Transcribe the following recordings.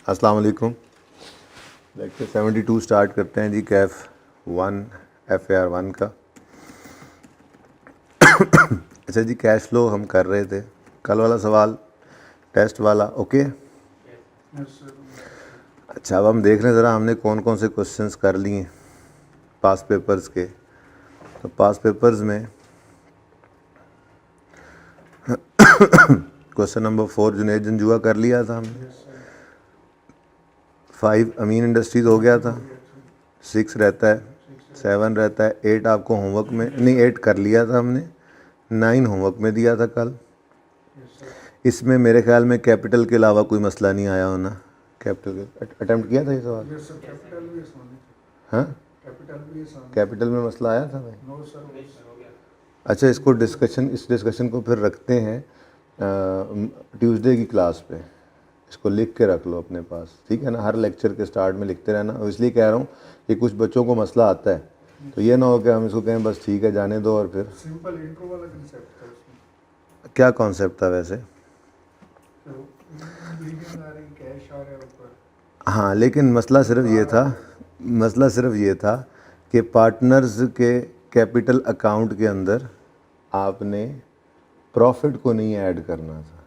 अस्सलाम वालेकुम। Lecture 72 start करते हैं जी, कैफ 1 FAR 1 का। अच्छा जी, कैश फ्लो हम कर रहे थे, कल वाला सवाल टेस्ट वाला ओके। अच्छा, अब हम देख रहे हैं ज़रा हमने कौन कौन से क्वेश्चंस कर लिए पास पेपर्स के। तो पास पेपर्स में क्वेश्चन नंबर 4 जुनैद जंजुआ कर लिया था हमने। 5 अमीन इंडस्ट्रीज़ हो गया था। 6 रहता है, 7 रहता है, 8 आपको होमवर्क में नहीं, 8 कर लिया था हमने, 9 होमवर्क में दिया था कल। इसमें मेरे ख्याल में कैपिटल के अलावा कोई मसला नहीं आया होना। कैपिटल अटेम्प्ट किया था ये सवाल? हाँ, कैपिटल में मसला आया था भाई? अच्छा, इसको इस डिस्कशन को फिर रखते हैं ट्यूसडे की क्लास पे। इसको लिख के रख लो अपने पास, ठीक है ना? हर लेक्चर के स्टार्ट में लिखते रहना। और इसलिए कह रहा हूँ कि कुछ बच्चों को मसला आता है, तो ये ना हो कि हम इसको कहें बस ठीक है जाने दो और फिर सिंपल इंट्रो वाला कंसेप्ट था उसमें। क्या कॉन्सेप्ट था वैसे? बिलिंग आ रही, कैश आ रहा है ऊपर। हाँ, लेकिन मसला सिर्फ ये था कि पार्टनर्स के कैपिटल अकाउंट के अंदर आपने प्रॉफिट को नहीं ऐड करना था।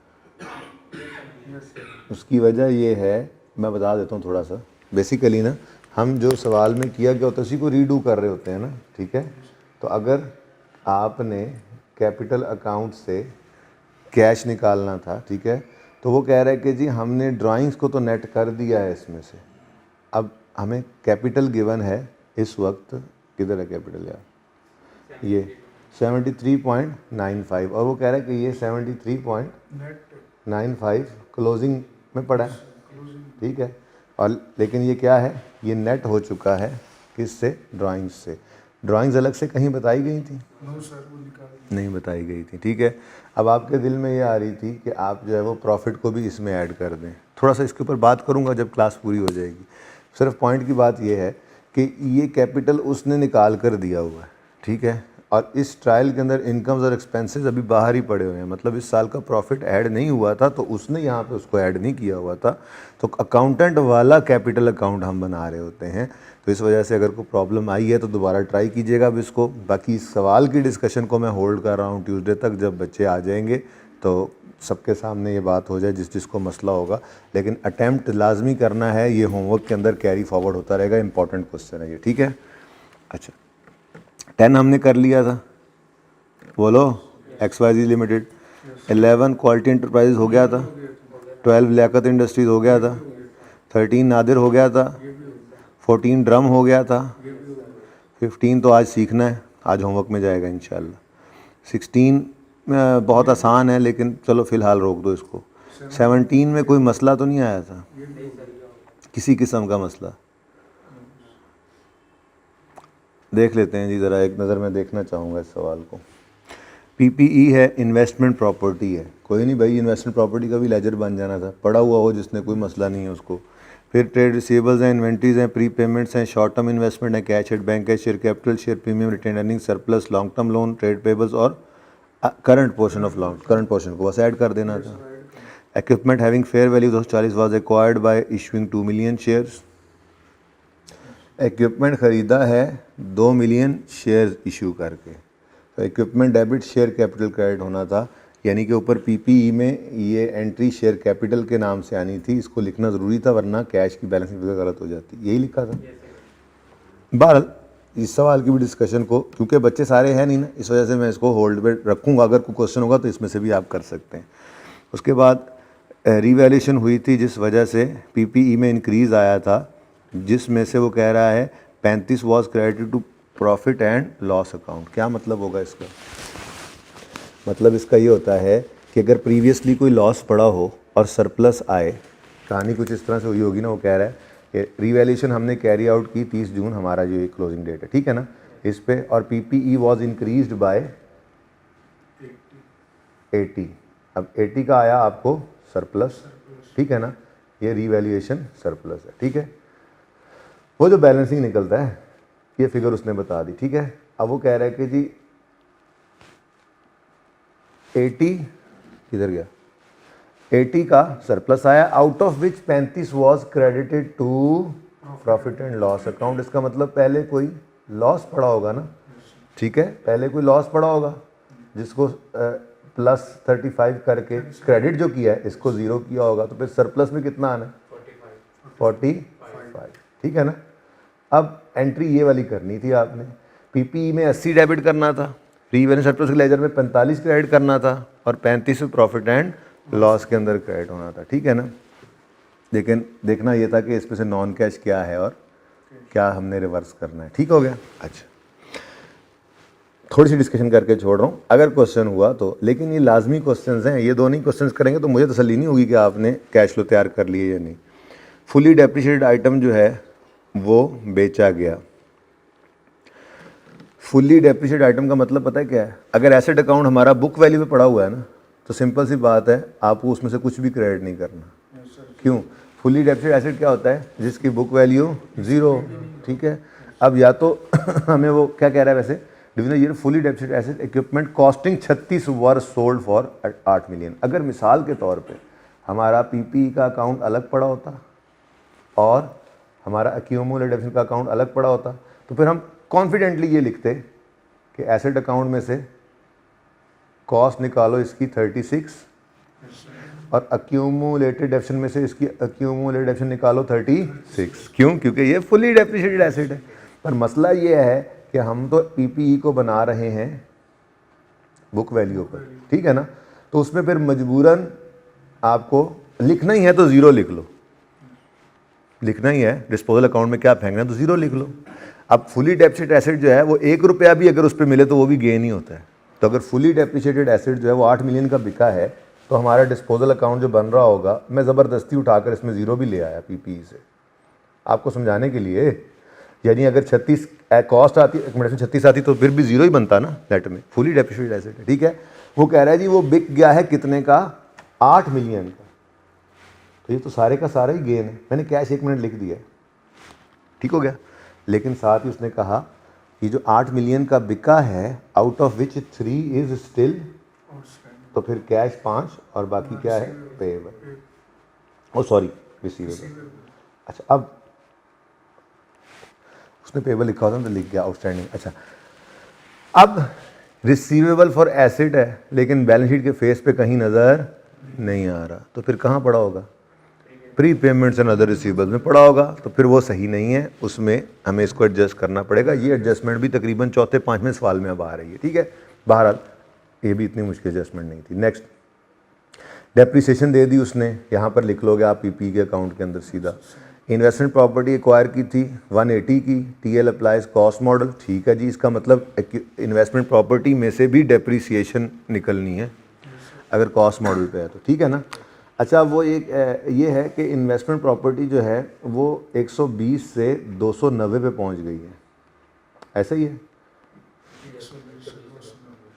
उसकी वजह ये है, मैं बता देता हूँ थोड़ा सा। बेसिकली ना, हम जो सवाल में किया गया होता है उसी को रीडू कर रहे होते हैं ना, ठीक है? तो अगर आपने कैपिटल अकाउंट से कैश निकालना था, ठीक है, तो वो कह रहा है कि जी हमने ड्राइंग्स को तो नेट कर दिया है इसमें से, अब हमें कैपिटल गिवन है इस वक्त, किधर है कैपिटल यार, ये 73.95, और वो कह रहा है कि ये 73.95 क्लोजिंग में पड़ा है, ठीक है? और लेकिन ये क्या है, ये नेट हो चुका है किससे? ड्राइंग्स से। ड्राइंग्स अलग से कहीं बताई गई थी? नो सर, वो नहीं बताई गई थी, ठीक है। अब आपके दिल में ये आ रही थी कि आप जो है वो प्रॉफिट को भी इसमें ऐड कर दें। थोड़ा सा इसके ऊपर बात करूंगा जब क्लास पूरी हो जाएगी। सिर्फ पॉइंट की बात ये है कि ये कैपिटल उसने निकाल कर दिया हुआ है, ठीक है, और इस ट्रायल के अंदर इनकम्स और एक्सपेंसेस अभी बाहर ही पड़े हुए हैं, मतलब इस साल का प्रॉफिट ऐड नहीं हुआ था, तो उसने यहाँ पे उसको ऐड नहीं किया हुआ था। तो अकाउंटेंट वाला कैपिटल अकाउंट हम बना रहे होते हैं। तो इस वजह से अगर कोई प्रॉब्लम आई है तो दोबारा ट्राई कीजिएगा अब इसको। बाकी इस सवाल की डिस्कशन को मैं होल्ड कर रहा हूँ ट्यूसडे तक, जब बच्चे आ जाएंगे तो सबके सामने ये बात हो जाए जिसको मसला होगा। लेकिन अटैम्प्ट लाजमी करना है, ये होमवर्क के अंदर कैरी फॉरवर्ड होता रहेगा, इंपॉर्टेंट क्वेश्चन है ये, ठीक है? अच्छा, 10 हमने कर लिया था, बोलो। XYZ limited. 11 क्वालिटी इंटरप्राइज हो गया था। 12 लियाकत इंडस्ट्रीज हो गया था। 13 नादिर हो गया था। 14 ड्रम हो गया था। 15 तो आज सीखना है, आज होमवर्क में जाएगा इंशाल्लाह। 16 बहुत आसान है, लेकिन चलो फ़िलहाल रोक दो इसको। 17 में कोई मसला तो नहीं आया था, किसी किस्म का मसला? देख लेते हैं जी, ज़रा एक नज़र मैं देखना चाहूँगा इस सवाल को। PPE है, इन्वेस्टमेंट प्रॉपर्टी है। कोई नहीं भाई, इन्वेस्टमेंट प्रॉपर्टी का भी लेजर बन जाना था, पड़ा हुआ हो जिसने, कोई मसला नहीं है उसको। फिर ट्रेड रिसीवेबल्स हैं, इन्वेंट्रीज हैं, प्री पेमेंट्स हैं, शॉर्ट टर्म इन्वेस्टमेंट है, कैश एट बैंक है, share capital, share premium, retained earning, surplus, long term loan, trade payables और current portion of long, current portion को बस ऐड कर देना था। Equipment having fair value 240 was acquired by issuing 2 million shares. Equipment ख़रीदा है 2 million shares issue करके। तो equipment debit, share capital credit होना था, यानी कि ऊपर PPE में ये एंट्री शेयर कैपिटल के नाम से आनी थी, इसको लिखना ज़रूरी था, वरना कैश की बैलेंसिंग फिगर गलत हो जाती। यही लिखा था। बहरहाल इस सवाल की भी डिस्कशन को, क्योंकि बच्चे सारे हैं नहीं ना, इस वजह से मैं इसको होल्ड पे रखूँगा। अगर कोई क्वेश्चन होगा तो इसमें से भी आप कर सकते हैं। उसके बाद रिवैल्यूएशन हुई थी जिस वजह से PPE में इंक्रीज़ आया था, जिसमें से वो कह रहा है 35 was credited to profit and loss account. क्या मतलब होगा इसका? मतलब इसका ये होता है कि अगर प्रीवियसली कोई लॉस पड़ा हो और सरप्लस आए, कहानी कुछ इस तरह से हुई होगी ना। वो कह रहा है कि रिवैल्यूएशन हमने कैरी आउट की 30 जून, हमारा जो ये क्लोजिंग डेट है, ठीक है ना, इस पे, और PPE वॉज इंक्रीज्ड बाय 80। अब 80 का आया आपको सरप्लस, ठीक है ना, ये रिवैल्यूएशन सरप्लस है, ठीक है। वो जो बैलेंसिंग निकलता है ये फिगर उसने बता दी, ठीक है। अब वो कह रहा है कि जी 80 किधर गया, 80 का सरप्लस आया, out of which 35 was credited to profit and loss account. इसका मतलब पहले कोई लॉस पड़ा होगा ना, ठीक है, पहले कोई लॉस पड़ा होगा जिसको प्लस 35 करके क्रेडिट जो किया है इसको 0 किया होगा, तो फिर सरप्लस में कितना आना है 45, ठीक है ना। अब एंट्री ये वाली करनी थी आपने, पीपीई में 80 डेबिट करना था, प्री इवेंट सरप्लस के लेजर में 45 क्रेडिट करना था और 35 में प्रॉफिट एंड लॉस के अंदर क्रेडिट होना था, ठीक है ना। लेकिन देखना ये था कि इसमें से नॉन कैश क्या है और क्या हमने रिवर्स करना है, ठीक हो गया। अच्छा, थोड़ी सी डिस्कशन करके छोड़ रहा हूँ, अगर क्वेश्चन हुआ तो, लेकिन ये लाजमी क्वेश्चंस हैं, ये दोनों ही क्वेश्चंस करेंगे तो मुझे तसल्ली नहीं होगी कि आपने कैश फ्लो तैयार कर लिए या नहीं। फुली डेप्रिशिएटेड आइटम जो है वो बेचा गया। फुली डेप्रिशिएटेड आइटम का मतलब पता है क्या है, अगर एसेट अकाउंट हमारा बुक वैल्यू पे पड़ा हुआ है ना, तो सिंपल सी बात है आपको उसमें से कुछ भी क्रेडिट नहीं करना। क्यों? फुली डेप्रिशिएटेड एसेट क्या होता है, जिसकी बुक वैल्यू 0, ठीक है। अब या तो हमें वो क्या कह रहा है, वैसे during the year fully depreciated asset equipment costing 36 were sold for 8 million. अगर मिसाल के तौर पे हमारा पीपीई का अकाउंट अलग पड़ा होता और हमारा एक्यूमुलेटेड डेप्रिसिएशन का अकाउंट अलग पड़ा होता, तो फिर हम कॉन्फिडेंटली ये लिखते कि एसेट अकाउंट में से कॉस्ट निकालो इसकी 36 और एक्यूमुलेटेड डेप्रिसिएशन में से इसकी एक्यूमुलेटेड डेप्रिसिएशन निकालो 36। क्यों? क्योंकि ये फुली डेप्रिशिएटेड एसेट है। पर मसला ये है कि हम तो पीपीई को बना रहे हैं बुक वैल्यू पर, ठीक है ना, तो उसमें फिर मजबूरन आपको लिखना ही है तो 0 लिख लो, लिखना ही है, डिस्पोजल अकाउंट में क्या फेंकना है तो 0 लिख लो। अब फुली डेप्रिशिएटेड एसेट जो है वो 1 रुपया भी अगर उस पर मिले तो वो भी गेन ही होता है। तो अगर फुली डेप्रिशिएटेड एसेट जो है वो 8 मिलियन का बिका है, तो हमारा डिस्पोजल अकाउंट जो बन रहा होगा, मैं ज़बरदस्ती उठाकर इसमें 0 भी ले आया पीपीई से, आपको समझाने के लिए। यानी अगर 36 कॉस्ट आती, एक मिनट में 36 आती तो फिर भी 0 ही बनता ना नेट में, फुली डेप्रिशिएटेड एसेट है, ठीक है। वो कह रहा है जी वो बिक गया है कितने का, 8 मिलियन का, तो ये तो सारे का सारा ही गेन है। मैंने कैश 1 मिनट लिख दिया, ठीक हो गया। लेकिन साथ ही उसने कहा कि जो 8 मिलियन का बिका है, out of which 3 is still, तो फिर कैश 5 और बाकी क्या है पेएबल, ओ सॉरी रिसीवेबल। अच्छा, अब उसने पेएबल लिखा होता तो लिख गया आउटस्टैंडिंग। अच्छा, अब रिसीवेबल फॉर एसेट है लेकिन बैलेंस शीट के फेस पे कहीं नज़र नहीं आ रहा, तो फिर कहाँ पड़ा होगा, pre payments and other receivables में पड़ा होगा, तो फिर वो सही नहीं है, उसमें हमें इसको एडजस्ट करना पड़ेगा। ये एडजस्टमेंट भी तकरीबन चौथे 5वें सवाल में अब आ रही है, ठीक है। बहरहाल ये भी इतनी मुश्किल एडजस्टमेंट नहीं थी। नेक्स्ट, डेप्रिसिएशन दे दी उसने, यहाँ पर लिख लोगे आप पीपी के अकाउंट के अंदर सीधा। इन्वेस्टमेंट प्रॉपर्टी एक्वायर की थी 180 की, टीएल अप्लाइज कॉस्ट मॉडल, ठीक है जी। इसका मतलब इन्वेस्टमेंट प्रॉपर्टी में से भी डेप्रिसिएशन निकलनी है अगर कॉस्ट मॉडल पे है तो, ठीक है ना। अच्छा, वो एक ये है कि इन्वेस्टमेंट प्रॉपर्टी जो है वो 120 से 290 पे पहुंच गई है, ऐसा ही है,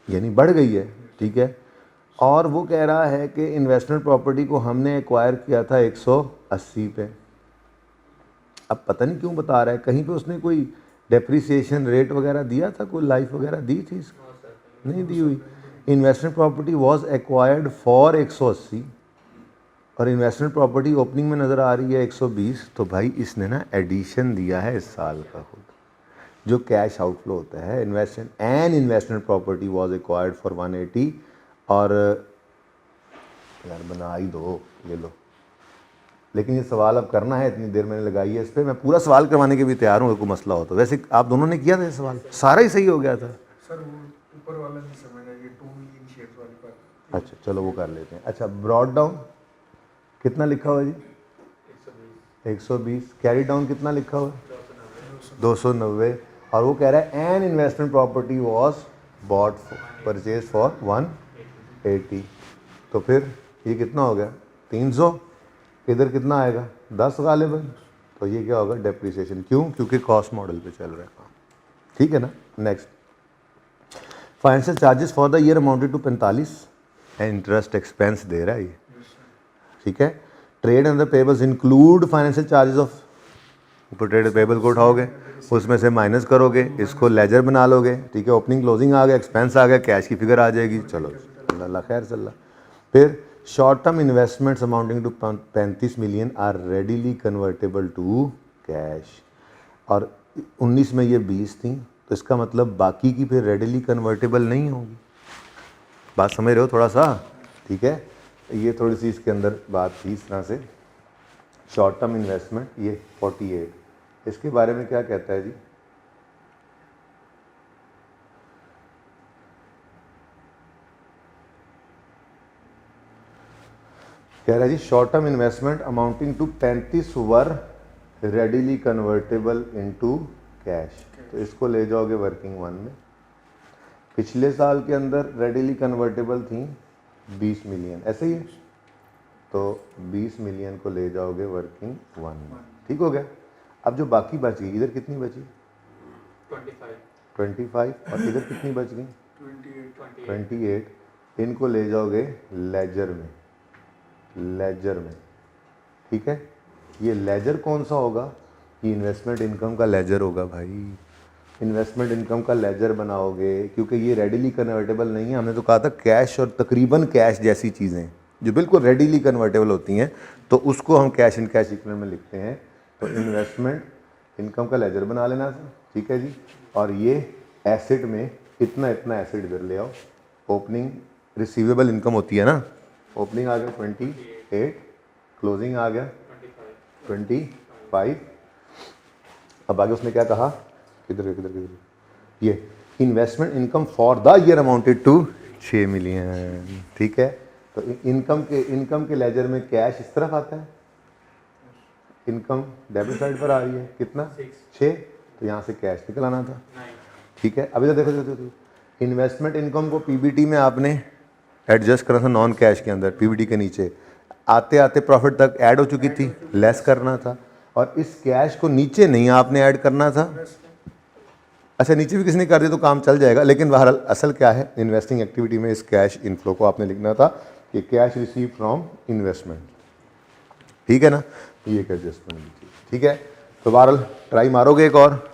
यानी बढ़ गई है, ठीक है। और वो कह रहा है कि इन्वेस्टमेंट प्रॉपर्टी को हमने एक्वायर किया था 180 पे। अब पता नहीं क्यों बता रहा है, कहीं पे उसने कोई डेप्रिसिएशन रेट वगैरह दिया था, कोई लाइफ वगैरह दी थी इसको, नहीं दी हुई। Investment property was acquired for 180 और इन्वेस्टमेंट प्रॉपर्टी ओपनिंग में नज़र आ रही है 120, तो भाई इसने ना एडिशन दिया है इस साल का खुद, जो कैश आउटफ्लो होता है। Investment property was acquired for 180, और यार बना ही दो, ये लो। लेकिन ये सवाल अब करना है, इतनी देर मैंने लगाई है इस पर, मैं पूरा सवाल करवाने के भी तैयार हूँ, कोई मसला हो तो। वैसे आप दोनों ने किया था ये सवाल, सारा ही सही हो गया था सर, वो ऊपर वाला नहीं समझा, ये 2 मिलियन शेयर वाली बात। अच्छा चलो वो कर लेते हैं। अच्छा, ब्रॉड डाउन कितना लिखा हुआ है जी, 120। कैरी डाउन कितना लिखा हुआ है, 290। और वो कह रहा है an investment property was bought purchase for 180, तो फिर ये कितना हो गया 300, इधर कितना आएगा 10 गालिबन, तो ये क्या होगा डेप्रिसिएशन। क्यों? क्योंकि कॉस्ट मॉडल पे चल रहा है काम, ठीक है ना। Next, financial charges for the year amounted to 45 and interest expense दे रहा है ये, ठीक है। Trade and the payables include financial charges of, ऊपर ट्रेड पेबल को उठाओगे, उसमें से माइनस करोगे, इसको लेजर बना लोगे, ठीक है। ओपनिंग क्लोजिंग आ गया, एक्सपेंस आ गया, कैश की फिगर आ जाएगी, चलो अल्लाह खैर चल। फिर short term investments amounting to 35 million are readily convertible to cash, और 19 में ये 20 थी, तो इसका मतलब बाकी की फिर रेडीली कन्वर्टेबल नहीं होगी। बात समझ रहे हो थोड़ा सा? ठीक है, ये थोड़ी सी इसके अंदर बात थी इस तरह से। शॉर्ट टर्म इन्वेस्टमेंट ये 48, इसके बारे में क्या कहता है जी? कह रहा है जी short term investment amounting to 35 were readily convertible into cash, तो इसको ले जाओगे वर्किंग वन में। पिछले साल के अंदर रेडीली कन्वर्टेबल थी 20 मिलियन, ऐसे ही है, तो 20 मिलियन को ले जाओगे वर्किंग वन में। ठीक हो गया। अब जो बाकी बच गई, इधर कितनी बची? 25 और इधर कितनी बच गई? 28। इनको ले जाओगे लेजर में, लेजर में। ठीक है, ये लेजर कौन सा होगा? ये इन्वेस्टमेंट इनकम का लेजर होगा भाई। इन्वेस्टमेंट इनकम का लेजर बनाओगे, क्योंकि ये रेडीली कन्वर्टेबल नहीं है। हमने तो कहा था कैश और तकरीबन कैश जैसी चीज़ें जो बिल्कुल रेडीली कन्वर्टेबल होती हैं, तो उसको हम कैश इन कैश इक्विवेलेंट में लिखते हैं। तो इन्वेस्टमेंट इनकम का लेजर बना लेना, ठीक है जी। और ये एसेट में इतना इतना एसेट इधर ले आओ। ओपनिंग रिसीवेबल इनकम होती है ना, ओपनिंग आ गया 28, क्लोजिंग आ गया 25। अब आगे उसने क्या कहा? किधर किधर किधर, ये investment income for the year amounted to 6 million. ठीक है, तो इनकम के लेजर में कैश इस तरफ आता है, इनकम डेबिट साइड पर आ रही है, कितना? 6, तो यहाँ से कैश निकल आना था। ठीक है, अभी तो देखो इन्वेस्टमेंट इनकम को पीबीटी में आपने एडजस्ट करना था, नॉन कैश के अंदर पीबीटी के नीचे आते आते प्रॉफिट तक ऐड हो चुकी थी, लेस करना था। और इस कैश को नीचे नहीं आपने ऐड करना था। अच्छा, नीचे भी किसी ने कर दिया तो काम चल जाएगा, लेकिन बहरहाल असल क्या है, इन्वेस्टिंग एक्टिविटी में इस कैश इनफ्लो को आपने लिखना था कि कैश रिसीव फ्रॉम इन्वेस्टमेंट। ठीक है ना, ये एक एडजस्टमेंट लीजिए। ठीक है, तो बहरहाल ट्राई मारोगे एक और,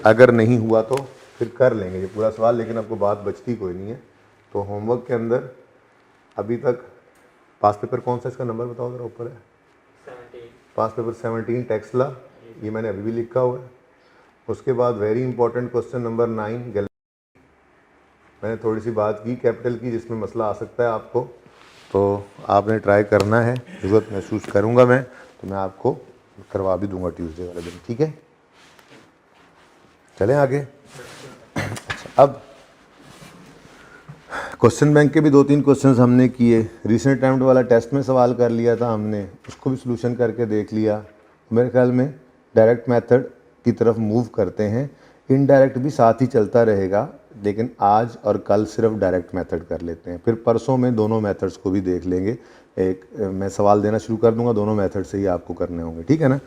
अगर नहीं हुआ तो फिर कर लेंगे ये पूरा सवाल, लेकिन आपको बात बचती कोई नहीं है। तो होमवर्क के अंदर अभी तक पास पेपर कौन सा, इसका नंबर बताओ जरा, ऊपर है 17। पास पेपर 17 टैक्स ला, ये मैंने अभी भी लिखा हुआ है। उसके बाद वेरी इंपॉर्टेंट क्वेश्चन नंबर 9, मैंने थोड़ी सी बात की कैपिटल की, जिसमें मसला आ सकता है आपको, तो आपने ट्राई करना है। ज़रूरत महसूस करूँगा मैं तो मैं आपको करवा भी दूंगा ट्यूसडे वाले दिन। ठीक है, चलें आगे। अच्छा, अब क्वेश्चन बैंक के भी 2-3 क्वेश्चंस हमने किए। रिसेंट टाइम वाला टेस्ट में सवाल कर लिया था हमने, उसको भी सॉल्यूशन करके देख लिया। मेरे ख्याल में डायरेक्ट मेथड की तरफ मूव करते हैं, इनडायरेक्ट भी साथ ही चलता रहेगा, लेकिन आज और कल सिर्फ डायरेक्ट मेथड कर लेते हैं, फिर परसों में दोनों मेथड्स को भी देख लेंगे। एक मैं सवाल देना शुरू कर दूंगा, दोनों मेथड से ही आपको करने होंगे। ठीक है ना?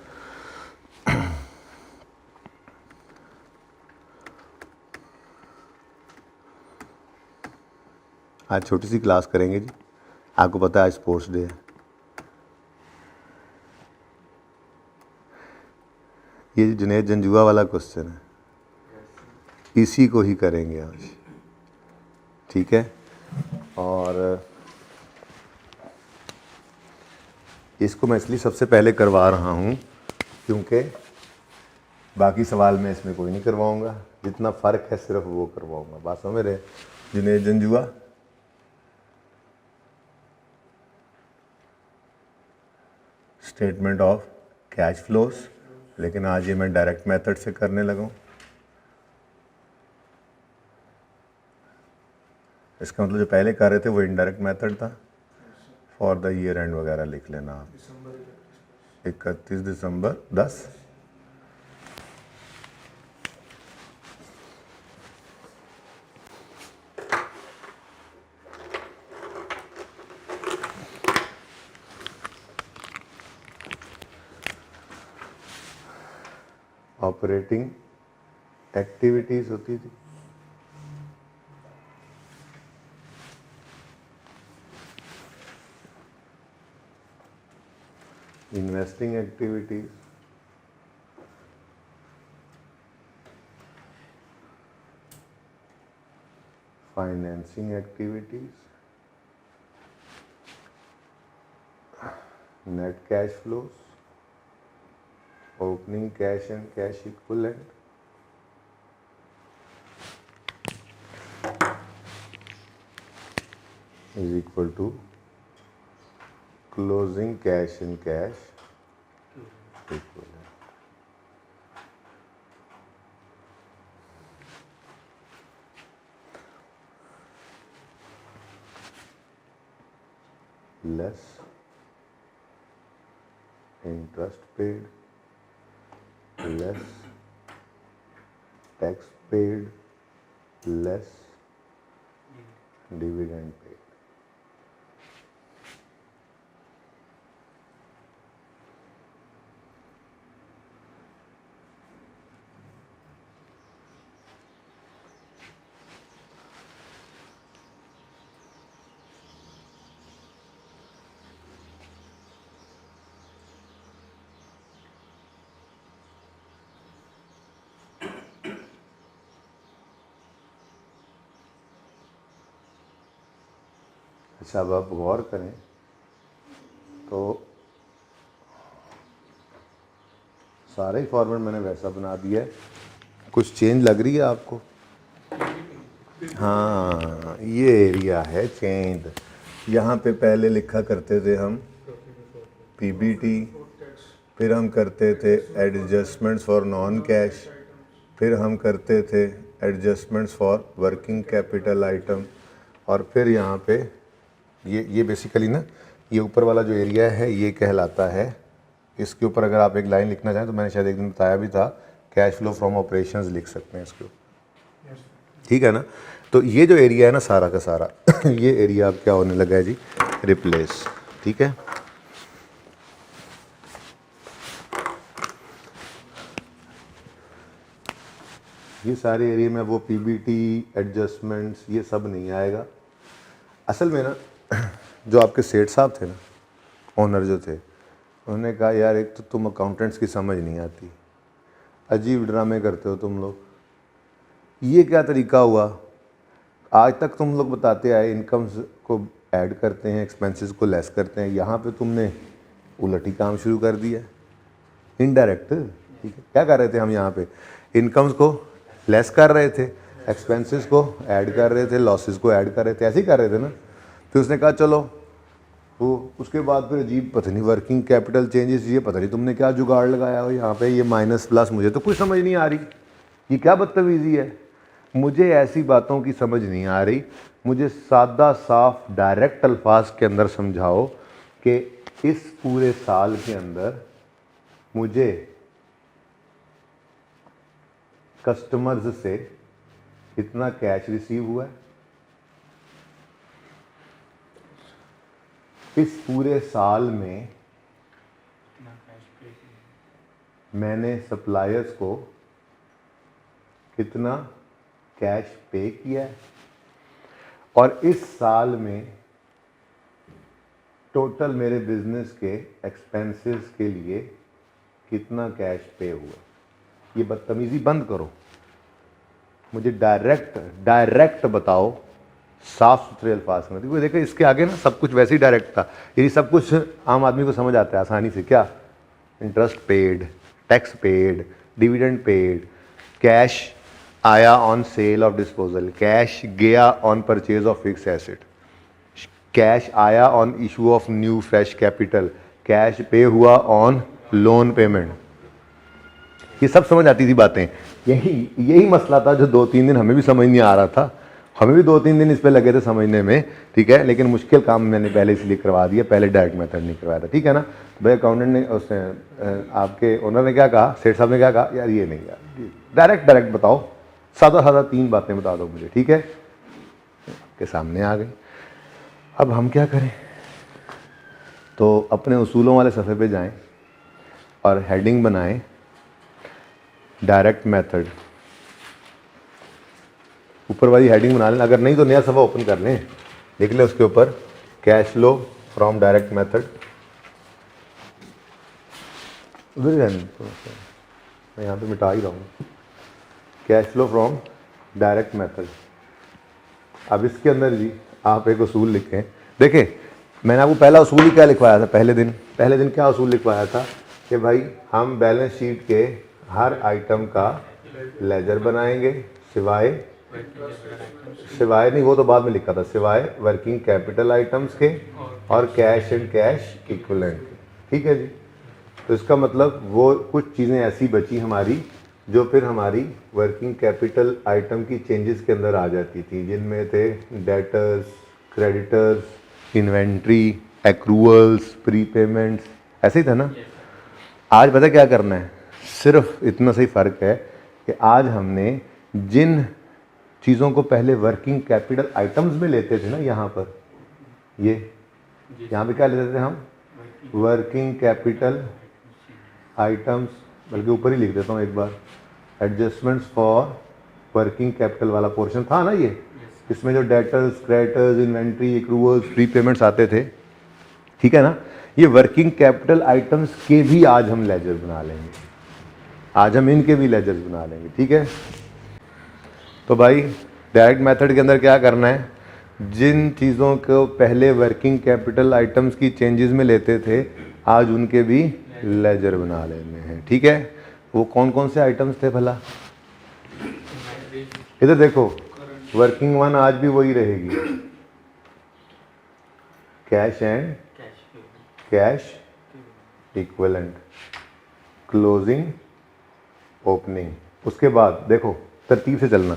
आज छोटी सी क्लास करेंगे जी, आपको पता है आज स्पोर्ट्स डे है। ये जुनेद जंजुआ वाला क्वेश्चन है, इसी को ही करेंगे आज। ठीक है, और इसको मैं इसलिए सबसे पहले करवा रहा हूँ क्योंकि बाकी सवाल मैं इसमें कोई नहीं करवाऊँगा, जितना फ़र्क है सिर्फ वो करवाऊँगा। बात समझ रहे? Junaid Janjua statement of cash flows, लेकिन आज ये मैं डायरेक्ट मेथड से करने लगा हूँ। इसका मतलब जो पहले कर रहे थे वो इनडायरेक्ट मेथड था। फॉर द ईयर एंड वगैरह लिख लेना आप, 31 दिसंबर 10। ऑपरेटिंग एक्टिविटीज़ होती थी, investing activities, financing activities, net cash flows, opening cash and cash equivalent, is equal to closing cash and cash equivalent. Less interest paid, less tax paid, less dividend paid. अच्छा, अब आप गौर करें तो सारा ही format मैंने वैसा बना दिया है। कुछ चेंज लग रही है आपको? हाँ, ये एरिया है चेंज। यहाँ पे पहले लिखा करते थे हम पीबीटी, फिर हम करते थे एडजस्टमेंट्स फॉर नॉन कैश, फिर हम करते थे adjustments for working capital item, और फिर यहाँ पे ये बेसिकली ना, ये ऊपर वाला जो एरिया है ये कहलाता है, इसके ऊपर अगर आप एक लाइन लिखना चाहें तो मैंने शायद एक दिन बताया भी था, कैश फ्लो फ्रॉम ऑपरेशंस लिख सकते हैं इसके ऊपर, ठीक है ना। तो ये जो एरिया है ना सारा का सारा ये एरिया अब क्या होने लगा है जी, रिप्लेस, ठीक है। ये सारे एरिया में वो पीबीटी एडजस्टमेंट्स ये सब नहीं आएगा। असल में ना जो आपके सेठ साहब थे ना, ओनर जो थे, उन्होंने कहा यार एक तो तुम अकाउंटेंट्स की समझ नहीं आती, अजीब ड्रामे करते हो तुम लोग, ये क्या तरीका हुआ, आज तक तुम लोग बताते आए इनकम्स को ऐड करते हैं, एक्सपेंसेस को लेस करते हैं, यहाँ पे तुमने उलट ही काम शुरू कर दिया, इनडायरेक्ट, ठीक है। क्या कर रहे थे हम यहाँ पे, इनकम्स को लेस कर रहे थे, एक्सपेंसेस को ऐड कर रहे थे, लॉसेस को ऐड कर रहे थे, ऐसे ही कर रहे थे ना। फिर उसने कहा चलो वो, उसके बाद फिर अजीब पता नहीं वर्किंग कैपिटल चेंजेस, ये पता नहीं तुमने क्या जुगाड़ लगाया हो यहाँ पे, ये माइनस प्लस, मुझे तो कुछ समझ नहीं आ रही, ये क्या बदतमीज़ी है। मुझे ऐसी बातों की समझ नहीं आ रही, मुझे सादा साफ डायरेक्ट अल्फाज के अंदर समझाओ कि इस पूरे साल के अंदर मुझे कस्टमर्स से कितना कैश रिसीव हुआ है, इस पूरे साल में मैंने सप्लायर्स को कितना कैश पे किया है, और इस साल में टोटल मेरे बिजनेस के एक्सपेंसेस के लिए कितना कैश पे हुआ। ये बदतमीज़ी बंद करो, मुझे डायरेक्ट बताओ, साफ सुथरे अल्फाज में। देखो देखो इसके आगे ना सब कुछ वैसे ही डायरेक्ट था, ये सब कुछ आम आदमी को समझ आता है आसानी से। क्या, interest paid, tax paid, dividend paid, cash आया on sale of disposal, cash गया on purchase of fix asset, cash आया on issue of new fresh capital, cash pay हुआ ऑन लोन पेमेंट, ये सब समझ आती थी बातें। यही मसला था जो 2-3 दिन हमें भी समझ नहीं आ रहा था, हमें भी 2-3 दिन इस पे लगे थे समझने में, ठीक है। लेकिन मुश्किल काम मैंने पहले इसलिए करवा दिया, पहले डायरेक्ट मेथड नहीं करवाया था, ठीक है ना। भाई अकाउंटेंट ने, उसने आपके ओनर ने क्या कहा, सेठ साहब ने क्या कहा, यार ये नहीं, यार डायरेक्ट बताओ, सादा 3 बातें बता दो मुझे, ठीक है। आपके सामने आ गई। अब हम क्या करें, तो अपने उसूलों वाले सफ़े पे जाएं और हेडिंग बनाएं, डायरेक्ट मेथड, ऊपर वाली हेडिंग बना लें, अगर नहीं तो नया सफ़ा ओपन कर लें, लिख लें उसके ऊपर cash flow from direct method, उधर जाने मैं यहाँ पे मिटा ही रहा हूँ, cash flow from direct method. अब इसके अंदर जी आप एक उसूल लिखें। देखें मैंने आपको पहला उसूल ही क्या लिखवाया था पहले दिन, पहले दिन क्या उसूल लिखवाया था कि भाई हम बैलेंस शीट के हर आइटम का लेजर बनाएंगे सिवाय नहीं, वो तो बाद में लिखा था, सिवाय वर्किंग कैपिटल आइटम्स के और कैश एंड कैश इक्विवेलेंट के। ठीक है जी। तो इसका मतलब वो कुछ चीज़ें ऐसी बची हमारी जो फिर हमारी वर्किंग कैपिटल आइटम की चेंजेस के अंदर आ जाती थी, जिनमें थे डेटर्स, क्रेडिटर्स, इन्वेंट्री, एक्रूअल्स, प्रीपेमेंट्स, ऐसे ही था ना। आज पता क्या करना है, सिर्फ इतना सही फ़र्क है कि आज हमने जिन चीज़ों को पहले वर्किंग कैपिटल आइटम्स में लेते थे ना, यहाँ पर ये यहाँ पे क्या लेते थे हम, वर्किंग कैपिटल आइटम्स, बल्कि ऊपर ही लिख देता हूँ एक बार, एडजस्टमेंट्स फॉर वर्किंग कैपिटल वाला पोर्शन था ना ये, इसमें जो डेटर्स, क्रेडिटर्स, इन्वेंट्री, एक्रूअल्स, प्रीपेमेंट्स आते थे, ठीक है ना। ये वर्किंग कैपिटल आइटम्स के भी आज हम लेजर बना लेंगे, आज हम इनके भी लेजर्स बना लेंगे। ठीक है। तो भाई डायरेक्ट मेथड के अंदर क्या करना है, जिन चीज़ों को पहले वर्किंग कैपिटल आइटम्स की चेंजेस में लेते थे, आज उनके भी लेजर बना लेने हैं। ठीक है। वो कौन कौन से आइटम्स थे भला, इधर देखो, वर्किंग वन आज भी वही रहेगी, cash and cash equivalent, closing, opening. उसके बाद देखो तरतीब से चलना,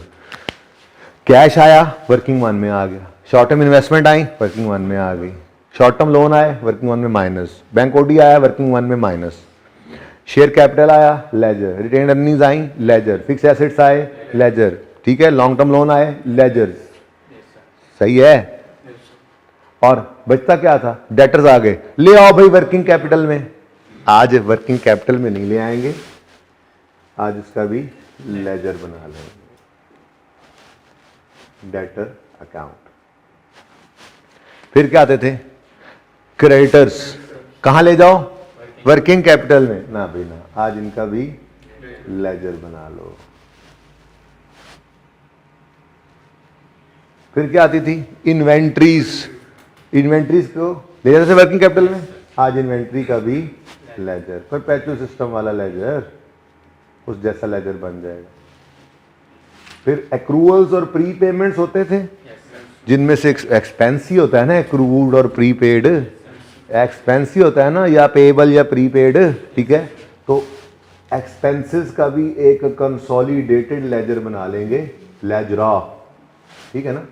कैश आया वर्किंग वन में आ गया, short term investment I working one में आ गई, शॉर्ट टर्म लोन आए वर्किंग वन में माइनस, बैंक ओडी आया वर्किंग वन में माइनस, शेयर कैपिटल आया लेजर, रिटेन अर्निंग्स आई लेजर, फिक्स एसेट्स आए लेजर, ठीक है, लॉन्ग टर्म लोन आए लेजर। सही है। और बचता क्या था, डेटर्स आ गए, ले आओ भाई वर्किंग कैपिटल में। आज वर्किंग कैपिटल में नहीं ले आएंगे, आज इसका भी लेजर बना लेंगे, डेटर अकाउंट। फिर क्या आते थे, क्रेडिटर्स, कहां ले जाओ, वर्किंग कैपिटल में ना भाई ना, आज इनका भी लेजर बना लो। फिर क्या आती थी, इन्वेंट्रीज, इन्वेंट्रीज को ले जाते थे वर्किंग कैपिटल में, आज इन्वेंट्री का भी लेजर, परपेचुअल सिस्टम वाला लेजर, उस जैसा लेजर बन जाएगा। फिर एक्रूअल्स और प्री पेमेंट्स होते थे, जिनमें से एक्सपेंस ही होता है ना, एक्रूड और प्रीपेड, एक्सपेंस ही होता है ना, या पेएबल या प्रीपेड। ठीक है। तो एक्सपेंसेस का भी एक कंसोलिडेटेड लेजर बना लेंगे, लेजरा। ठीक है ना।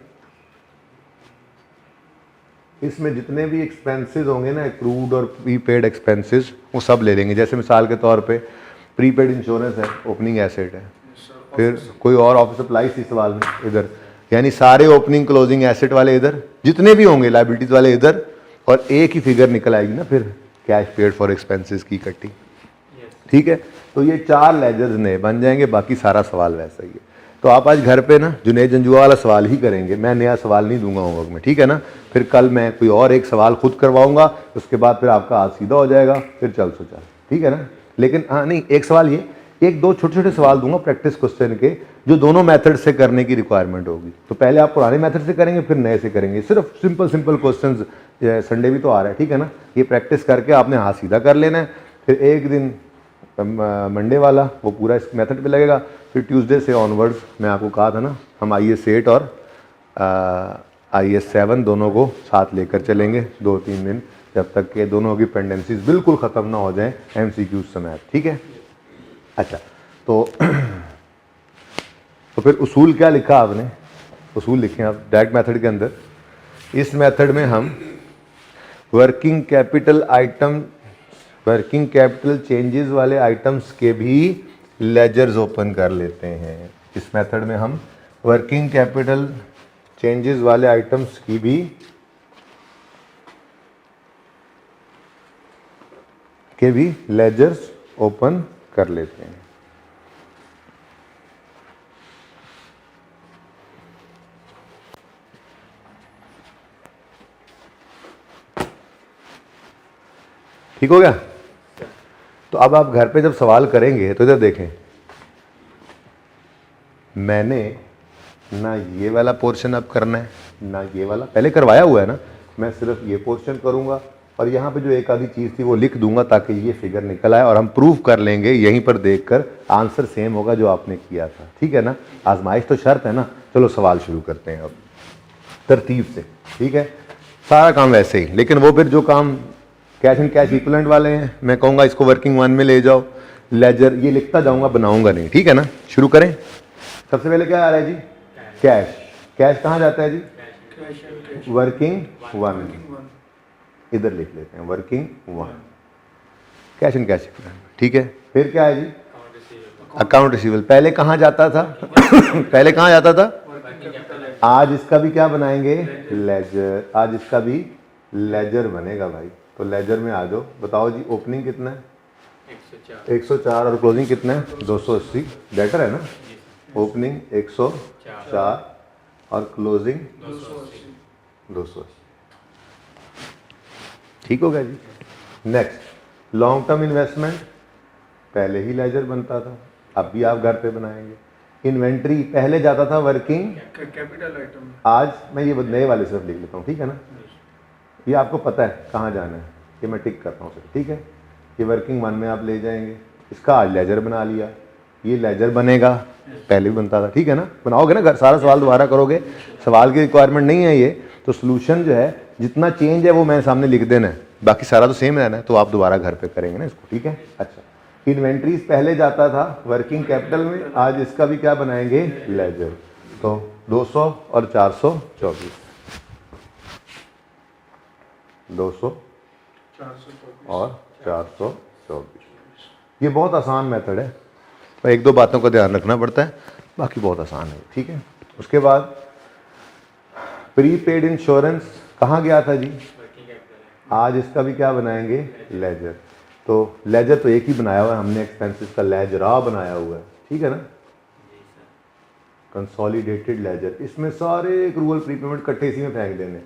इसमें जितने भी एक्सपेंसेस होंगे ना, एक्रूड और प्रीपेड एक्सपेंसेस, वो सब ले लेंगे। जैसे मिसाल के तौर पे प्रीपेड इंश्योरेंस है, ओपनिंग एसेट है, फिर कोई और ऑफिस सप्लाई इस सवाल में इधर, यानी सारे ओपनिंग क्लोजिंग एसेट वाले इधर, जितने भी होंगे लायबिलिटीज वाले इधर, और एक ही फिगर निकल आएगी ना फिर कैश पेड फॉर एक्सपेंसेस की इकट्ठी। ठीक है। तो ये 4 लेजर्स नए बन जाएंगे, बाकी सारा सवाल वैसा ही है। तो आप आज घर पे ना जुनैद जंजुआ वाला सवाल ही करेंगे, मैं नया सवाल नहीं दूंगा होमवर्क में। ठीक है ना। फिर कल मैं कोई और एक सवाल खुद करवाऊंगा, उसके बाद फिर आपका आज सीधा हो जाएगा, फिर चल सो चल। ठीक है ना। लेकिन हाँ नहीं, एक सवाल ये, एक दो छोटे छोटे सवाल दूंगा प्रैक्टिस क्वेश्चन के, जो दोनों मेथड से करने की रिक्वायरमेंट होगी। तो पहले आप पुराने मेथड से करेंगे, फिर नए से करेंगे, सिर्फ सिंपल सिंपल क्वेश्चंस। संडे भी तो आ रहा है, ठीक है ना। ये प्रैक्टिस करके आपने हाथ सीधा कर लेना है। फिर एक दिन मंडे वाला वो पूरा इस मेथड पे लगेगा, फिर ट्यूसडे से ऑनवर्ड्स मैं आपको कहा था ना, हम IAS 8 और IAS 7 दोनों को साथ लेकर चलेंगे 2-3 दिन, जब तक के दोनों की पेंडेंसीज बिल्कुल ख़त्म ना हो जाएं MCQ समय। ठीक है। अच्छा, तो फिर उसूल क्या लिखा आपने, उसूल लिखे आप डायरेक्ट मेथड के अंदर। इस मेथड में हम working capital item, working capital changes वाले आइटम्स के भी लेजर्स ओपन कर लेते हैं। इस मेथड में हम वर्किंग कैपिटल चेंजेस वाले आइटम्स की भी लेजर्स ओपन कर लेते हैं। ठीक हो गया। तो अब आप घर पे जब सवाल करेंगे तो इधर देखें, मैंने ना ये वाला पोर्शन अब करना है ना ये वाला, पहले करवाया हुआ है ना, मैं सिर्फ ये पोर्शन करूंगा और यहाँ पे जो एक आधी चीज़ थी वो लिख दूंगा ताकि ये फिगर निकल आए और हम प्रूव कर लेंगे यहीं पर देखकर आंसर सेम होगा जो आपने किया था। ठीक है ना, आजमाइश तो शर्त है ना। चलो सवाल शुरू करते हैं अब तरतीब से। ठीक है, सारा काम वैसे ही, लेकिन वो फिर जो काम कैश एंड कैश इक्विवेलेंट वाले हैं मैं कहूँगा इसको वर्किंग वन में ले जाओ। लेजर ये लिखता जाऊँगा, बनाऊँगा नहीं। ठीक है ना, शुरू करें। सबसे पहले क्या आ रहा है जी? कैश। कैश कहाँ जाता है जी? Cash and cash working one. One इधर लिख लेते हैं working one, cash and cash equivalent. ठीक है, फिर क्या है जी? Account receivable. पहले कहाँ जाता था? पहले कहाँ जाता था? आज इसका भी क्या बनाएंगे? लेजर। आज इसका भी लेजर बनेगा भाई। तो लेजर में आ जाओ, बताओ जी ओपनिंग कितना है? 104 और क्लोजिंग कितना है? 280। बेटर है ना? ओपनिंग 104 और क्लोजिंग 280। ठीक हो गया जी। Next, long term investment. पहले ही लेजर बनता था, अब भी आप घर पे बनाएंगे। इन्वेंट्री पहले जाता था वर्किंग, कैपिटल आइटम। आज मैं ये नए वाले सिर्फ लिख लेता हूँ। ठीक है ना, ये आपको पता है कहाँ जाना है, ये मैं टिक करता हूँ सिर्फ। ठीक है, ये वर्किंग वन में आप ले जाएंगे। इसका आज लेजर बना लिया, ये लेजर बनेगा, पहले भी बनता था। ठीक है ना, बनाओगे ना घर, सारा सवाल दोबारा करोगे, सवाल की रिक्वायरमेंट नहीं है ये तो। सोल्यूशन जो है जितना चेंज है वो मैं सामने लिख देना है, बाकी सारा तो सेम रहना है, तो आप दोबारा घर पे करेंगे ना इसको। ठीक है, अच्छा। इन्वेंट्रीज पहले जाता था वर्किंग कैपिटल में, आज इसका भी क्या बनाएंगे? लेजर। तो 200 और 424, 200 और 424। ये बहुत आसान मेथड है, पर एक दो बातों का ध्यान रखना पड़ता है, बाकी बहुत आसान है। ठीक है, उसके बाद प्रीपेड इंश्योरेंस कहाँ गया था जी? आज इसका भी क्या बनाएंगे? लेजर। तो लेजर तो एक ही बनाया हुआ है हमने, एक्सपेंसेस का लेजरा बनाया हुआ है। ठीक है ना, कंसोलिडेटेड लेजर। इसमें सारे एक्रूअल प्रीपेमेंट इकट्ठे इसी में फेंक देने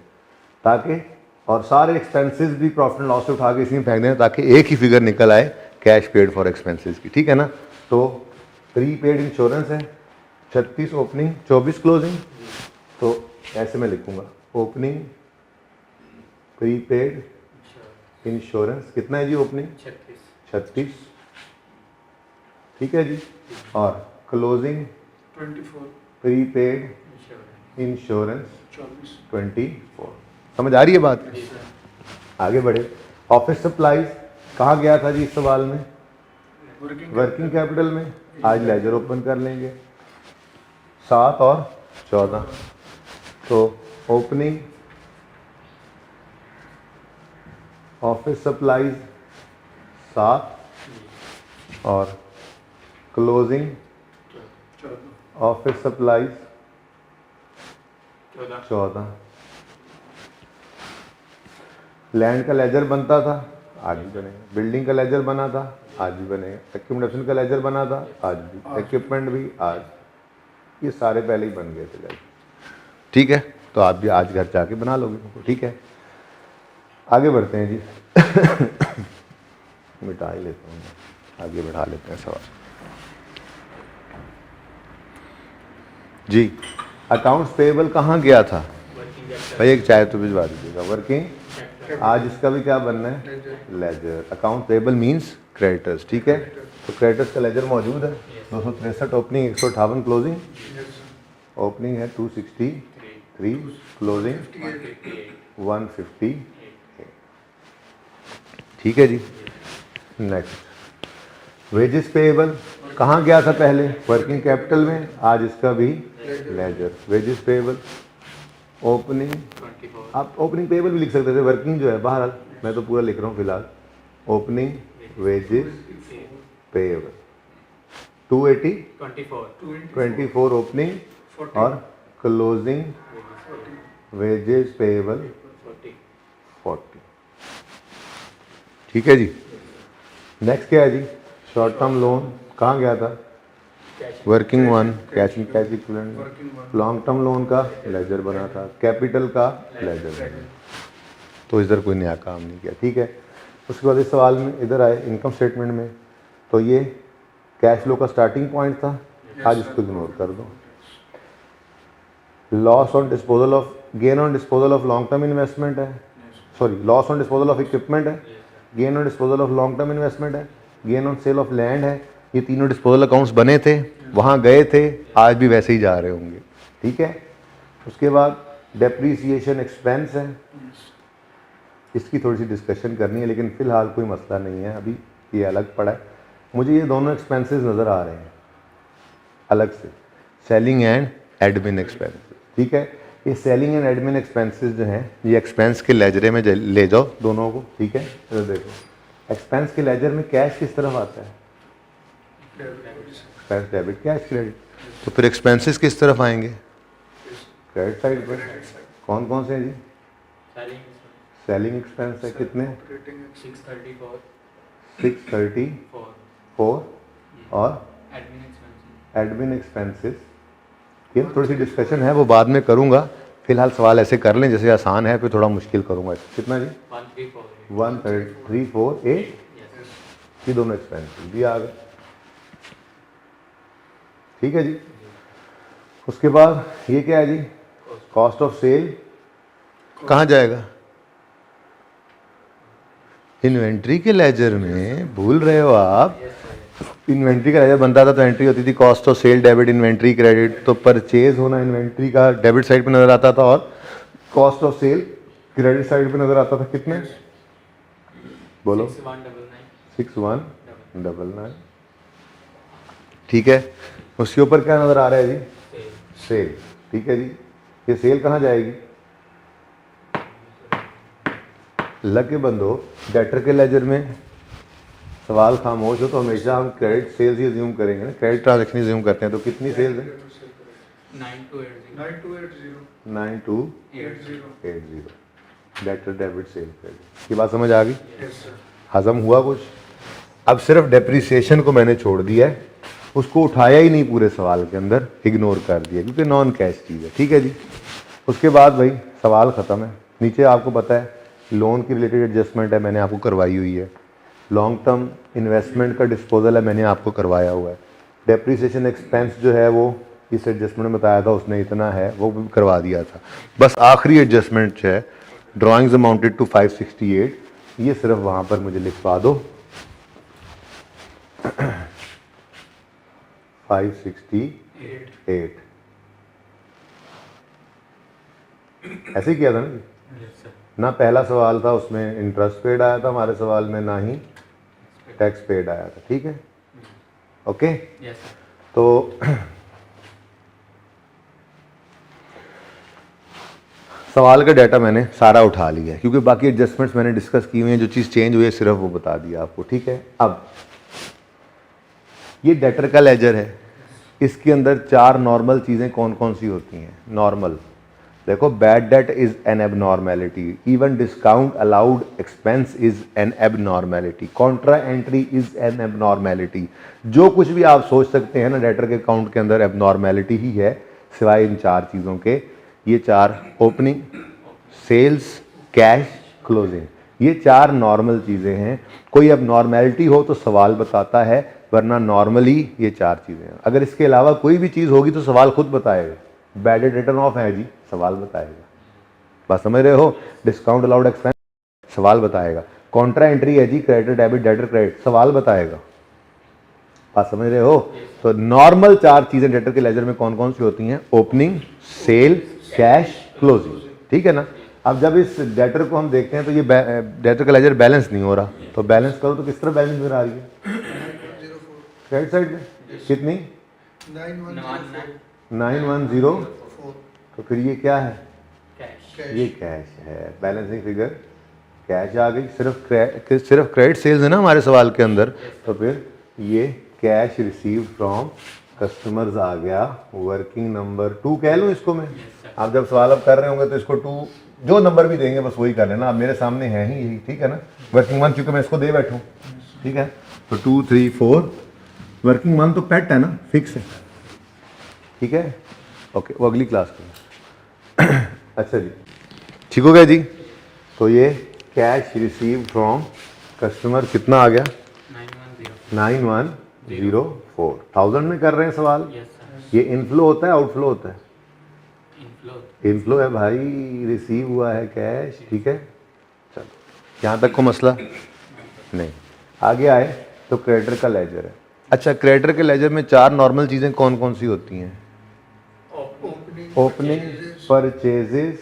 ताकि, और सारे एक्सपेंसेस भी प्रॉफिट एंड लॉस से उठा के इसी में फेंक देने ताकि एक ही फिगर निकल आए कैश पेड फॉर एक्सपेंसेस की। ठीक है ना, तो प्रीपेड इंश्योरेंस है 36 ओपनिंग 24 क्लोजिंग। तो ऐसे मैं लिखूंगा ओपनिंग प्रीपेड इंश्योरेंस कितना है जी? ओपनिंग 36। ठीक है जी, और क्लोजिंग 24 प्रीपेड इंश्योरेंस 24। समझ आ रही है बात? आगे बढ़े। ऑफिस सप्लाईज कहाँ गया था जी इस सवाल में? वर्किंग कैपिटल में। आज लेजर ओपन कर लेंगे 7 और 14। तो ओपनिंग ऑफिस सप्लाईज 7 और क्लोजिंग ऑफिस सप्लाईज 14। लैंड का लेजर बनता था, आज भी बनेगा। बिल्डिंग का लेजर बना था, आज भी बनेगा। एक्यूमुलेशन का लेजर बना था, आज भी। इक्विपमेंट भी आज, ये सारे पहले ही बन गए थे लेजर। ठीक है, तो आप भी आज घर जाके बना लोगे उनको। ठीक है, आगे बढ़ते हैं जी। मिटा ही लेता हूँ, आगे बढ़ा लेते हैं सवाल जी। अकाउंट्स पेएबल कहाँ गया था भाई? एक चाय तो भिजवा दीजिएगा। वर्किंग, आज इसका भी क्या बनना है? Ledger. Account payable means creditors. ठीक है, तो क्रेडिटर्स का लेजर मौजूद है। 263 ओपनिंग, 158 क्लोजिंग। ओपनिंग है 263, क्लोजिंग 150। ठीक है जी। नेक्स्ट, वेजेस पेएबल कहाँ गया था पहले? वर्किंग कैपिटल में, आज इसका भी लेजर। वेजेस पेएबल ओपनिंग, आप ओपनिंग पेएबल भी लिख सकते थे, वर्किंग जो है बहरहाल मैं तो पूरा लिख रहा हूँ फिलहाल। ओपनिंग वेजेस पेएबल 280 24 ओपनिंग और क्लोजिंग वेजेस पेएबल 40। ठीक है जी। नेक्स्ट क्या है जी? शॉर्ट टर्म लोन कहाँ गया था? Working one, cash and cash equivalent. Long term loan का लेजर बना था, कैपिटल का लेजर बना, तो इधर कोई नया काम नहीं किया। ठीक है, उसके बाद इस सवाल में इधर आए इनकम स्टेटमेंट में, तो ये कैश फ्लो का स्टार्टिंग पॉइंट था, आज इसको इग्नोर कर दो। Loss on disposal of, gain on disposal of long term investment है, sorry loss on disposal of equipment है, gain on disposal of long term investment है, gain on sale of land है। ये तीनों डिस्पोजल अकाउंट्स बने थे, वहाँ गए थे, आज भी वैसे ही जा रहे होंगे, ठीक है। उसके बाद डेप्रीसिएशन एक्सपेंस है, इसकी थोड़ी सी डिस्कशन करनी है, लेकिन फ़िलहाल कोई मसला नहीं है, अभी ये अलग पड़ा है। मुझे ये दोनों एक्सपेंसेस नज़र आ रहे हैं अलग से, सेलिंग एंड एडमिन एक्सपेंस, ठीक है। ये सेलिंग एंड एडमिन एक्सपेंसेस जो हैं ये एक्सपेंस के लेजरे में ले जाओ दोनों को, ठीक है। तो देखो एक्सपेंस के लेजर में कैश किस तरफ आता है, एक्सपेंस डेबिट कैश क्रेडिट, तो फिर एक्सपेंसेस किस तरफ आएंगे, क्रेडिट साइड पर। कौन कौन से हैं जी, सेलिंग एक्सपेंस है कितने, 634 और एडमिन एक्सपेंसेस। ये थोड़ी सी डिस्कशन है वो बाद में करूँगा, फिलहाल सवाल ऐसे कर लें जैसे आसान है, फिर थोड़ा मुश्किल करूँगा। कितना जी, 1338, ये दोनों एक्सपेंसेस भी आ गए, ठीक है जी। उसके बाद ये क्या है जी, कॉस्ट ऑफ सेल कहाँ जाएगा, इन्वेंट्री के लेजर में। भूल रहे हो आप, इन्वेंट्री का लेजर बनता था तो एंट्री होती थी cost of sale debit inventory credit, तो परचेज होना इन्वेंट्री का डेबिट साइड पे नजर आता था और cost of sale credit side पे नजर आता था। कितने बोलो, 6199, ठीक है। उसके ऊपर क्या नजर आ रहा है जी, सेल, ठीक है जी। ये सेल कहाँ जाएगी, लगे बंदो डेटर के लेजर में। सवाल खामोश हो तो हमेशा हम क्रेडिट सेल्स ही अज्यूम करेंगे ना, क्रेडिट ट्रांजैक्शन अज्यूम करते हैं। तो कितनी सेल्स है, 9280 डेटर डेबिट सेल क्रेडिट की बात समझ आ गई, हजम हुआ कुछ। अब सिर्फ डेप्रिसिएशन को मैंने छोड़ दिया है, उसको उठाया ही नहीं पूरे सवाल के अंदर, इग्नोर कर दिया क्योंकि नॉन कैश चीज़ है, ठीक है जी। उसके बाद भाई सवाल ख़त्म है। नीचे आपको पता है लोन की रिलेटेड एडजस्टमेंट है, मैंने आपको करवाई हुई है। लॉन्ग टर्म इन्वेस्टमेंट का डिस्पोजल है, मैंने आपको करवाया हुआ है। डेप्रिसिएशन एक्सपेंस जो है वो इस एडजस्टमेंट में बताया था, उसने इतना है, वो भी करवा दिया था। बस आखिरी एडजस्टमेंट जो है ड्राइंग्स अमाउंटेड टू 568, ये सिर्फ वहाँ पर मुझे लिखवा दो 568। ऐसे ही किया था ना, ना पहला सवाल था उसमें इंटरेस्ट पेड आया था हमारे सवाल में, ना ही टैक्स पेड आया था, ठीक है, ओके। तो सवाल का डाटा मैंने सारा उठा लिया है क्योंकि बाकी एडजस्टमेंट्स मैंने डिस्कस की हुई हैं, जो चीज़ चेंज हुई है सिर्फ वो बता दिया आपको, ठीक है। अब ये डेटर का लेजर है, इसके अंदर 4 नॉर्मल चीज़ें कौन कौन सी होती हैं। नॉर्मल देखो, bad debt is an abnormality, even discount allowed expense is an abnormality, Contra entry is an abnormality. जो कुछ भी आप सोच सकते हैं ना डेटर के अकाउंट के अंदर एबनॉर्मेलिटी ही है, सिवाय इन 4 चीज़ों के। ये 4 ओपनिंग, सेल्स, कैश, क्लोजिंग, ये 4 नॉर्मल चीज़ें हैं। कोई एबनॉर्मेलिटी हो तो सवाल बताता है, वरना नॉर्मली ये 4 चीज़ें हैं। अगर इसके अलावा कोई भी चीज़ होगी तो सवाल खुद बताएगा। बैड डेट रिटर्न ऑफ है जी, सवाल बताएगा, बात समझ रहे हो। डिस्काउंट अलाउड एक्सपेंस, सवाल बताएगा। कॉन्ट्रा एंट्री है जी, क्रेडिट डेबिट डेटर क्रेडिट, सवाल बताएगा, बात समझ रहे हो। तो नॉर्मल 4 चीज़ें डेटर के लेजर में कौन कौन सी होती हैं, ओपनिंग, सेल, कैश, क्लोजिंग, ठीक है ना। अब जब इस डेटर को हम देखते हैं तो ये डेटर का लेजर बैलेंस नहीं हो रहा, तो बैलेंस करो तो किस तरह बैलेंस नजर आ रही है, क्रेडिट साइड में कितनी 9104, तो फिर ये क्या है, ये कैश है, बैलेंसिंग फिगर कैश आ गई। सिर्फ क्रेडिट सेल्स है ना हमारे सवाल के अंदर, तो फिर ये कैश रिसीव फ्रॉम कस्टमर्स आ गया। वर्किंग नंबर 2 कह लूँ इसको मैं, आप जब सवाल अब कर रहे होंगे तो इसको 2 जो नंबर भी देंगे बस वही कर लेना, अब मेरे सामने है ही यही, ठीक है ना। वर्किंग मंथ क्योंकि मैं इसको दे बैठूँ, ठीक है। तो 2 3 4 वर्किंग मंथ तो पेट है ना, फिक्स है, ठीक है, ओके। वो अगली क्लास में अच्छा जी, ठीक हो गया जी। तो ये कैश रिसीव फ्रॉम कस्टमर कितना आ गया, 9104। 1000 में कर रहे हैं सवाल। ये इनफ्लो होता है आउटफ्लो होता है, इनफ्लो है भाई, रिसीव हुआ है कैश, ठीक है। चलो यहाँ तक को मसला नहीं। आगे आए तो क्रेडिटर का लेजर है। अच्छा, क्रेडिटर के लेजर में 4 नॉर्मल चीज़ें कौन कौन सी होती हैं? ओपनिंग, परचेजेस,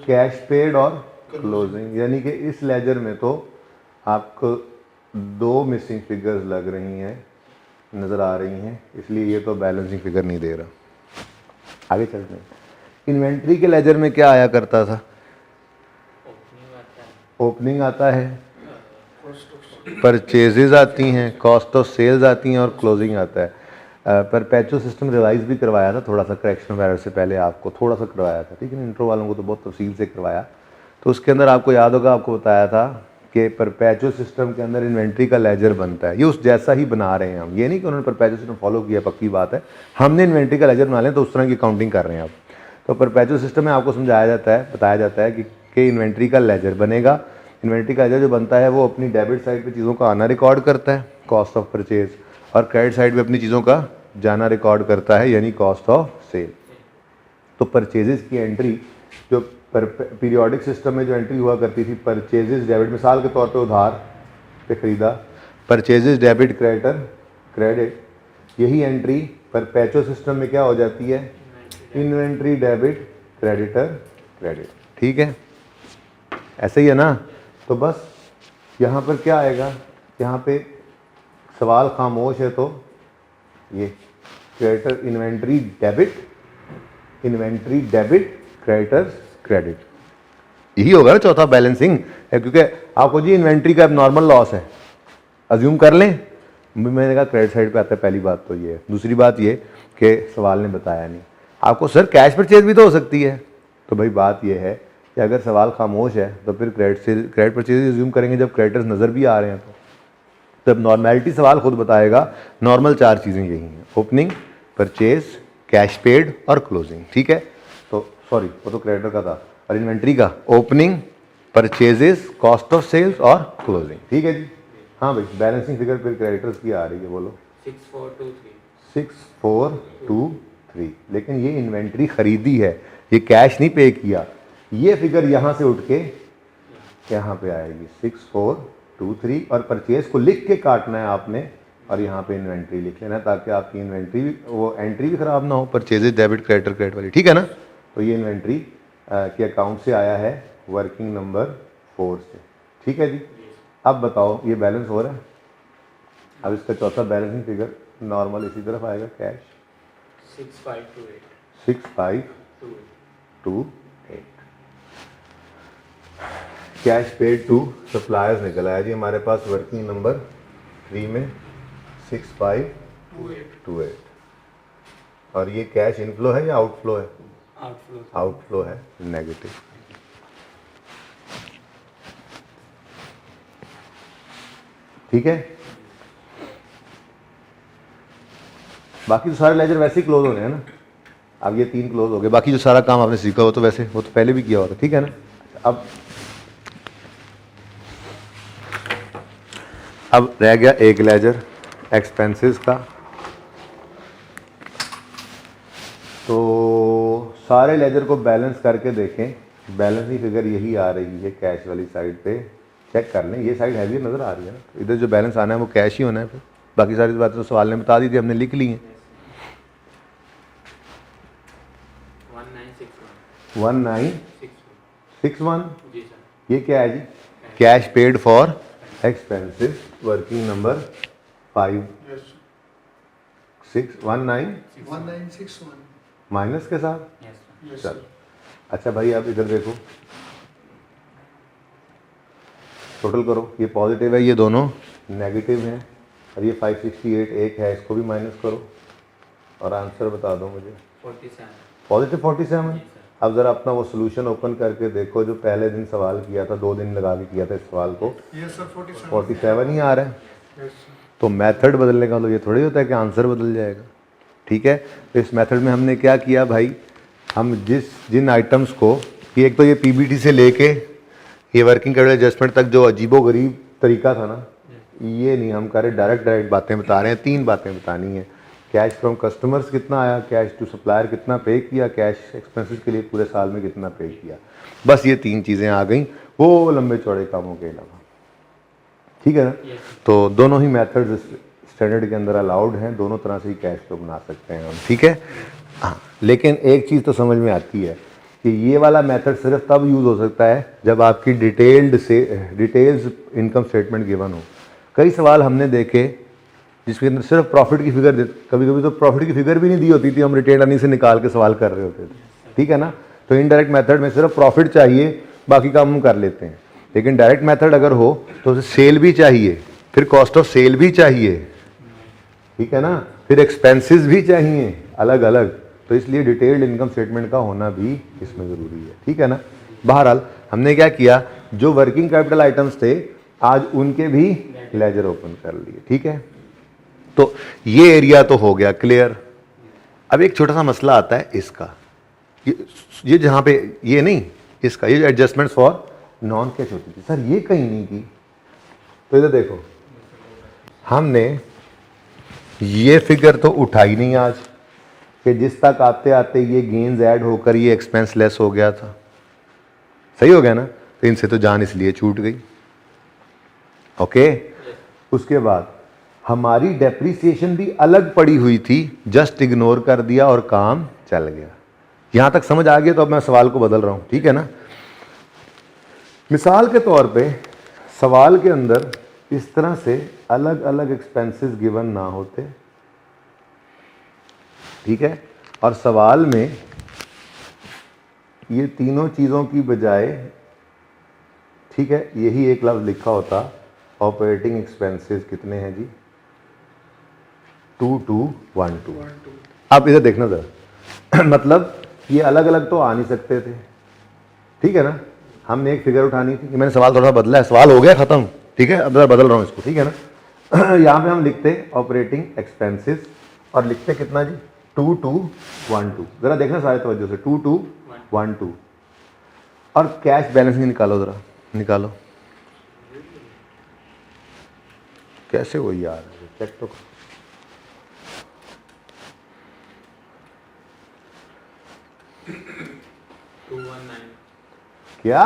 कैश पेड और क्लोजिंग। यानी कि इस लेजर में तो आपको 2 मिसिंग फिगर्स लग रही हैं, नज़र आ रही हैं, इसलिए ये तो बैलेंसिंग फिगर नहीं दे रहा। आगे चलते हैं। इन्वेंट्री के लेजर में क्या आया करता था? ओपनिंग आता है, परचेजेस आती हैं, कॉस्ट ऑफ सेल्स आती हैं और क्लोजिंग आता है। परपेचुअल सिस्टम रिवाइज भी करवाया था थोड़ा सा, करेक्शन वगैरह से पहले आपको थोड़ा सा करवाया था, ठीक है। इंट्रो वालों को तो बहुत तफसील से करवाया। तो उसके अंदर आपको याद होगा, आपको बताया था कि परपेचुअल सिस्टम के अंदर इन्वेंट्री का लेजर बनता है। ये उस जैसा ही बना रहे हैं हम, ये नहीं कि उन्होंने परपेचुअल सिस्टम फॉलो किया, पक्की बात है। हमने इन्वेंट्री का लेजर बना लें तो उस तरह की काउंटिंग कर रहे हैं आप। तो परपेचुअल सिस्टम में आपको समझाया जाता है, बताया जाता है कि इन्वेंट्री का लेजर बनेगा। इन्वेंट्री का लेजर जो बनता है वो अपनी डेबिट साइड पे चीज़ों का आना रिकॉर्ड करता है, कॉस्ट ऑफ परचेज, और क्रेडिट साइड पे अपनी चीज़ों का जाना रिकॉर्ड करता है, यानी कॉस्ट ऑफ सेल। तो परचेजेस की एंट्री जो पीरियोडिक सिस्टम में जो एंट्री हुआ करती थी, परचेजेस डेबिट, मिसाल के तौर पे उधार पे खरीदा, परचेजेस डेबिट, क्रेडिटर क्रेडिट, यही एंट्री परपेचुअल सिस्टम में क्या हो जाती है? Inventory debit, creditor credit. ठीक है, ऐसे ही है ना। तो बस यहाँ पर क्या आएगा? यहाँ पे सवाल खामोश है, तो ये creditor inventory debit creditors credit, यही होगा ना चौथा बैलेंसिंग है। क्योंकि आपको जी इन्वेंट्री का नॉर्मल लॉस है, अज्यूम कर लें। मैंने कहा क्रेडिट साइड पे आता है, पहली बात तो ये है। दूसरी बात ये कि सवाल ने बताया नहीं आपको, सर कैश परचेज भी तो हो सकती है। तो भाई बात ये है कि अगर सवाल खामोश है तो फिर क्रेडिट परचेज अज्यूम करेंगे जब क्रेडिटर्स नज़र भी आ रहे हैं। तो अब नॉर्मेलिटी सवाल खुद बताएगा, नॉर्मल 4 चीज़ें यही हैं: ओपनिंग, परचेज, कैश पेड और क्लोजिंग। ठीक है, तो सॉरी वो तो क्रेडिटर का था, और इन्वेंट्री का opening, purchases, cost of sales और क्लोजिंग। ठीक है जी। हाँ भाई, बैलेंसिंग फिगर फिर क्रेडिटर्स की आ रही है, बोलो। 6423। लेकिन ये इन्वेंट्री खरीदी है, ये कैश नहीं पे किया। ये फिगर यहाँ से उठ के यहाँ पे आएगी 6423, और परचेज को लिख के काटना है आपने, और यहाँ पे इन्वेंट्री लिख लेना, ताकि आपकी इन्वेंट्री वो एंट्री भी खराब ना हो, परचेजेस डेबिट क्रेडिटर क्रेडिट वाली। ठीक है ना। तो ये इन्वेंट्री के अकाउंट से आया है, वर्किंग नंबर 4 से। ठीक है जी। अब बताओ ये बैलेंस हो रहा है। अब इसका चौथा बैलेंसिंग फिगर नॉर्मल इसी तरफ आएगा, cash 6528, cash paid to suppliers निकल आया जी हमारे पास वर्किंग नंबर 3 में 6528। और ये कैश इनफ्लो है या आउटफ्लो है? आउटफ्लो है, नेगेटिव। ठीक है, बाकी तो सारे लेजर वैसे ही क्लोज होने हैं ना। अब ये 3 क्लोज हो गए, बाकी जो सारा काम आपने सीखा हो तो वैसे वो तो पहले भी किया होता। ठीक है ना। अब रह गया एक लेजर एक्सपेंसेस का। तो सारे लेजर को बैलेंस करके देखें, बैलेंस की फिगर यही आ रही है कैश वाली साइड पे। चेक कर लें, ये साइड हैवी नज़र आ रही है ना, तो इधर जो बैलेंस आना है वो कैश ही होना है। फिर बाकी सारी बातें तो सवाल ने बता दी थी, हमने लिख ली हैं। 1961 ये क्या है जी? Cash paid for expenses, working number 1961 minus के साथ। चल अच्छा भाई, आप इधर देखो, टोटल करो। ये पॉजिटिव है, ये दोनों नेगेटिव हैं, और ये 568 एक है, इसको भी माइनस करो और आंसर बता दो मुझे। 47 पॉजिटिव 47। अब ज़रा अपना वो सोल्यूशन ओपन करके देखो, जो पहले दिन सवाल किया था, 2 दिन लगा के किया था इस सवाल को। यस सर, 47 ही आ रहा है। यस तो मेथड बदलने का मतलब ये थोड़ी होता है कि आंसर बदल जाएगा। ठीक है, तो इस मेथड में हमने क्या किया भाई, हम जिन आइटम्स को, कि एक तो ये पीबीटी से लेके ये वर्किंग कैपिटल एडजस्टमेंट तक जो अजीबोगरीब तरीका था ना, ये नहीं हम कर रहे, डायरेक्ट बातें बता रहे हैं। 3 बातें बतानी है: कैश फ्रॉम कस्टमर्स कितना आया, कैश टू सप्लायर कितना पे किया, कैश एक्सपेंसेस के लिए पूरे साल में कितना पे किया। बस ये 3 चीज़ें आ गई। वो लंबे चौड़े कामों के अलावा, ठीक है ना। तो दोनों ही मेथड्स स्टैंडर्ड के अंदर अलाउड हैं, दोनों तरह से ही कैश फ्लो बना सकते हैं हम, ठीक है। हाँ, लेकिन एक चीज़ तो समझ में आती है कि ये वाला मेथड सिर्फ तब यूज़ हो सकता है जब आपकी डिटेल्स इनकम स्टेटमेंट गिवन हो। कई सवाल हमने देखे जिसके अंदर सिर्फ प्रॉफिट की फिगर कभी कभी तो प्रॉफिट की फिगर भी नहीं दी होती थी, हम रिटेन अर्निंग से निकाल के सवाल कर रहे होते थे, ठीक है ना। तो इनडायरेक्ट मेथड में सिर्फ प्रॉफिट चाहिए, बाकी काम हम कर लेते हैं। लेकिन डायरेक्ट मेथड अगर हो तो उसे सेल भी चाहिए, फिर कॉस्ट ऑफ सेल भी चाहिए, ठीक है ना, फिर एक्सपेंसेस भी चाहिए अलग अलग। तो इसलिए डिटेल्ड इनकम स्टेटमेंट का होना भी इसमें ज़रूरी है, ठीक है ना। बहरहाल हमने क्या किया, जो वर्किंग कैपिटल आइटम्स थे आज उनके भी लेजर ओपन कर लिए, ठीक है। तो ये एरिया तो हो गया क्लियर। अब एक छोटा सा मसला आता है इसका, ये जहाँ पे ये नहीं, इसका ये एडजस्टमेंट फॉर नॉन कैश होती थी सर, ये कहीं नहीं की। तो इधर देखो, हमने ये फिगर तो उठाई नहीं आज कि जिस तक आते आते ये गेन्स ऐड होकर ये एक्सपेंस लेस हो गया था, सही हो गया ना। तो इनसे तो जान इसलिए छूट गई, ओके। उसके बाद हमारी डेप्रिसिएशन भी अलग पड़ी हुई थी, जस्ट इग्नोर कर दिया और काम चल गया। यहां तक समझ आ गया। तो अब मैं सवाल को बदल रहा हूं, ठीक है ना। मिसाल के तौर पे सवाल के अंदर इस तरह से अलग अलग एक्सपेंसेस गिवन ना होते, ठीक है, और सवाल में ये तीनों चीज़ों की बजाय, ठीक है, यही एक लफ्ज़ लिखा होता, ऑपरेटिंग एक्सपेंसेस कितने हैं जी, 2212। अब इधर देखना ज़रा मतलब ये अलग अलग तो आ नहीं सकते थे, ठीक है ना। हमने एक फिगर उठानी थी, मैंने सवाल थोड़ा बदला है, सवाल हो गया ख़त्म, ठीक है। अब जरा बदल रहा हूँ इसको, ठीक है ना। यहाँ पे हम लिखते ऑपरेटिंग एक्सपेंसेस और लिखते कितना जी, 2212। ज़रा देखना सारे तवज्जो से, 2212। और कैश बैलेंस नहीं निकालो, ज़रा निकालो, कैसे हो यार, चेक तो करो। क्या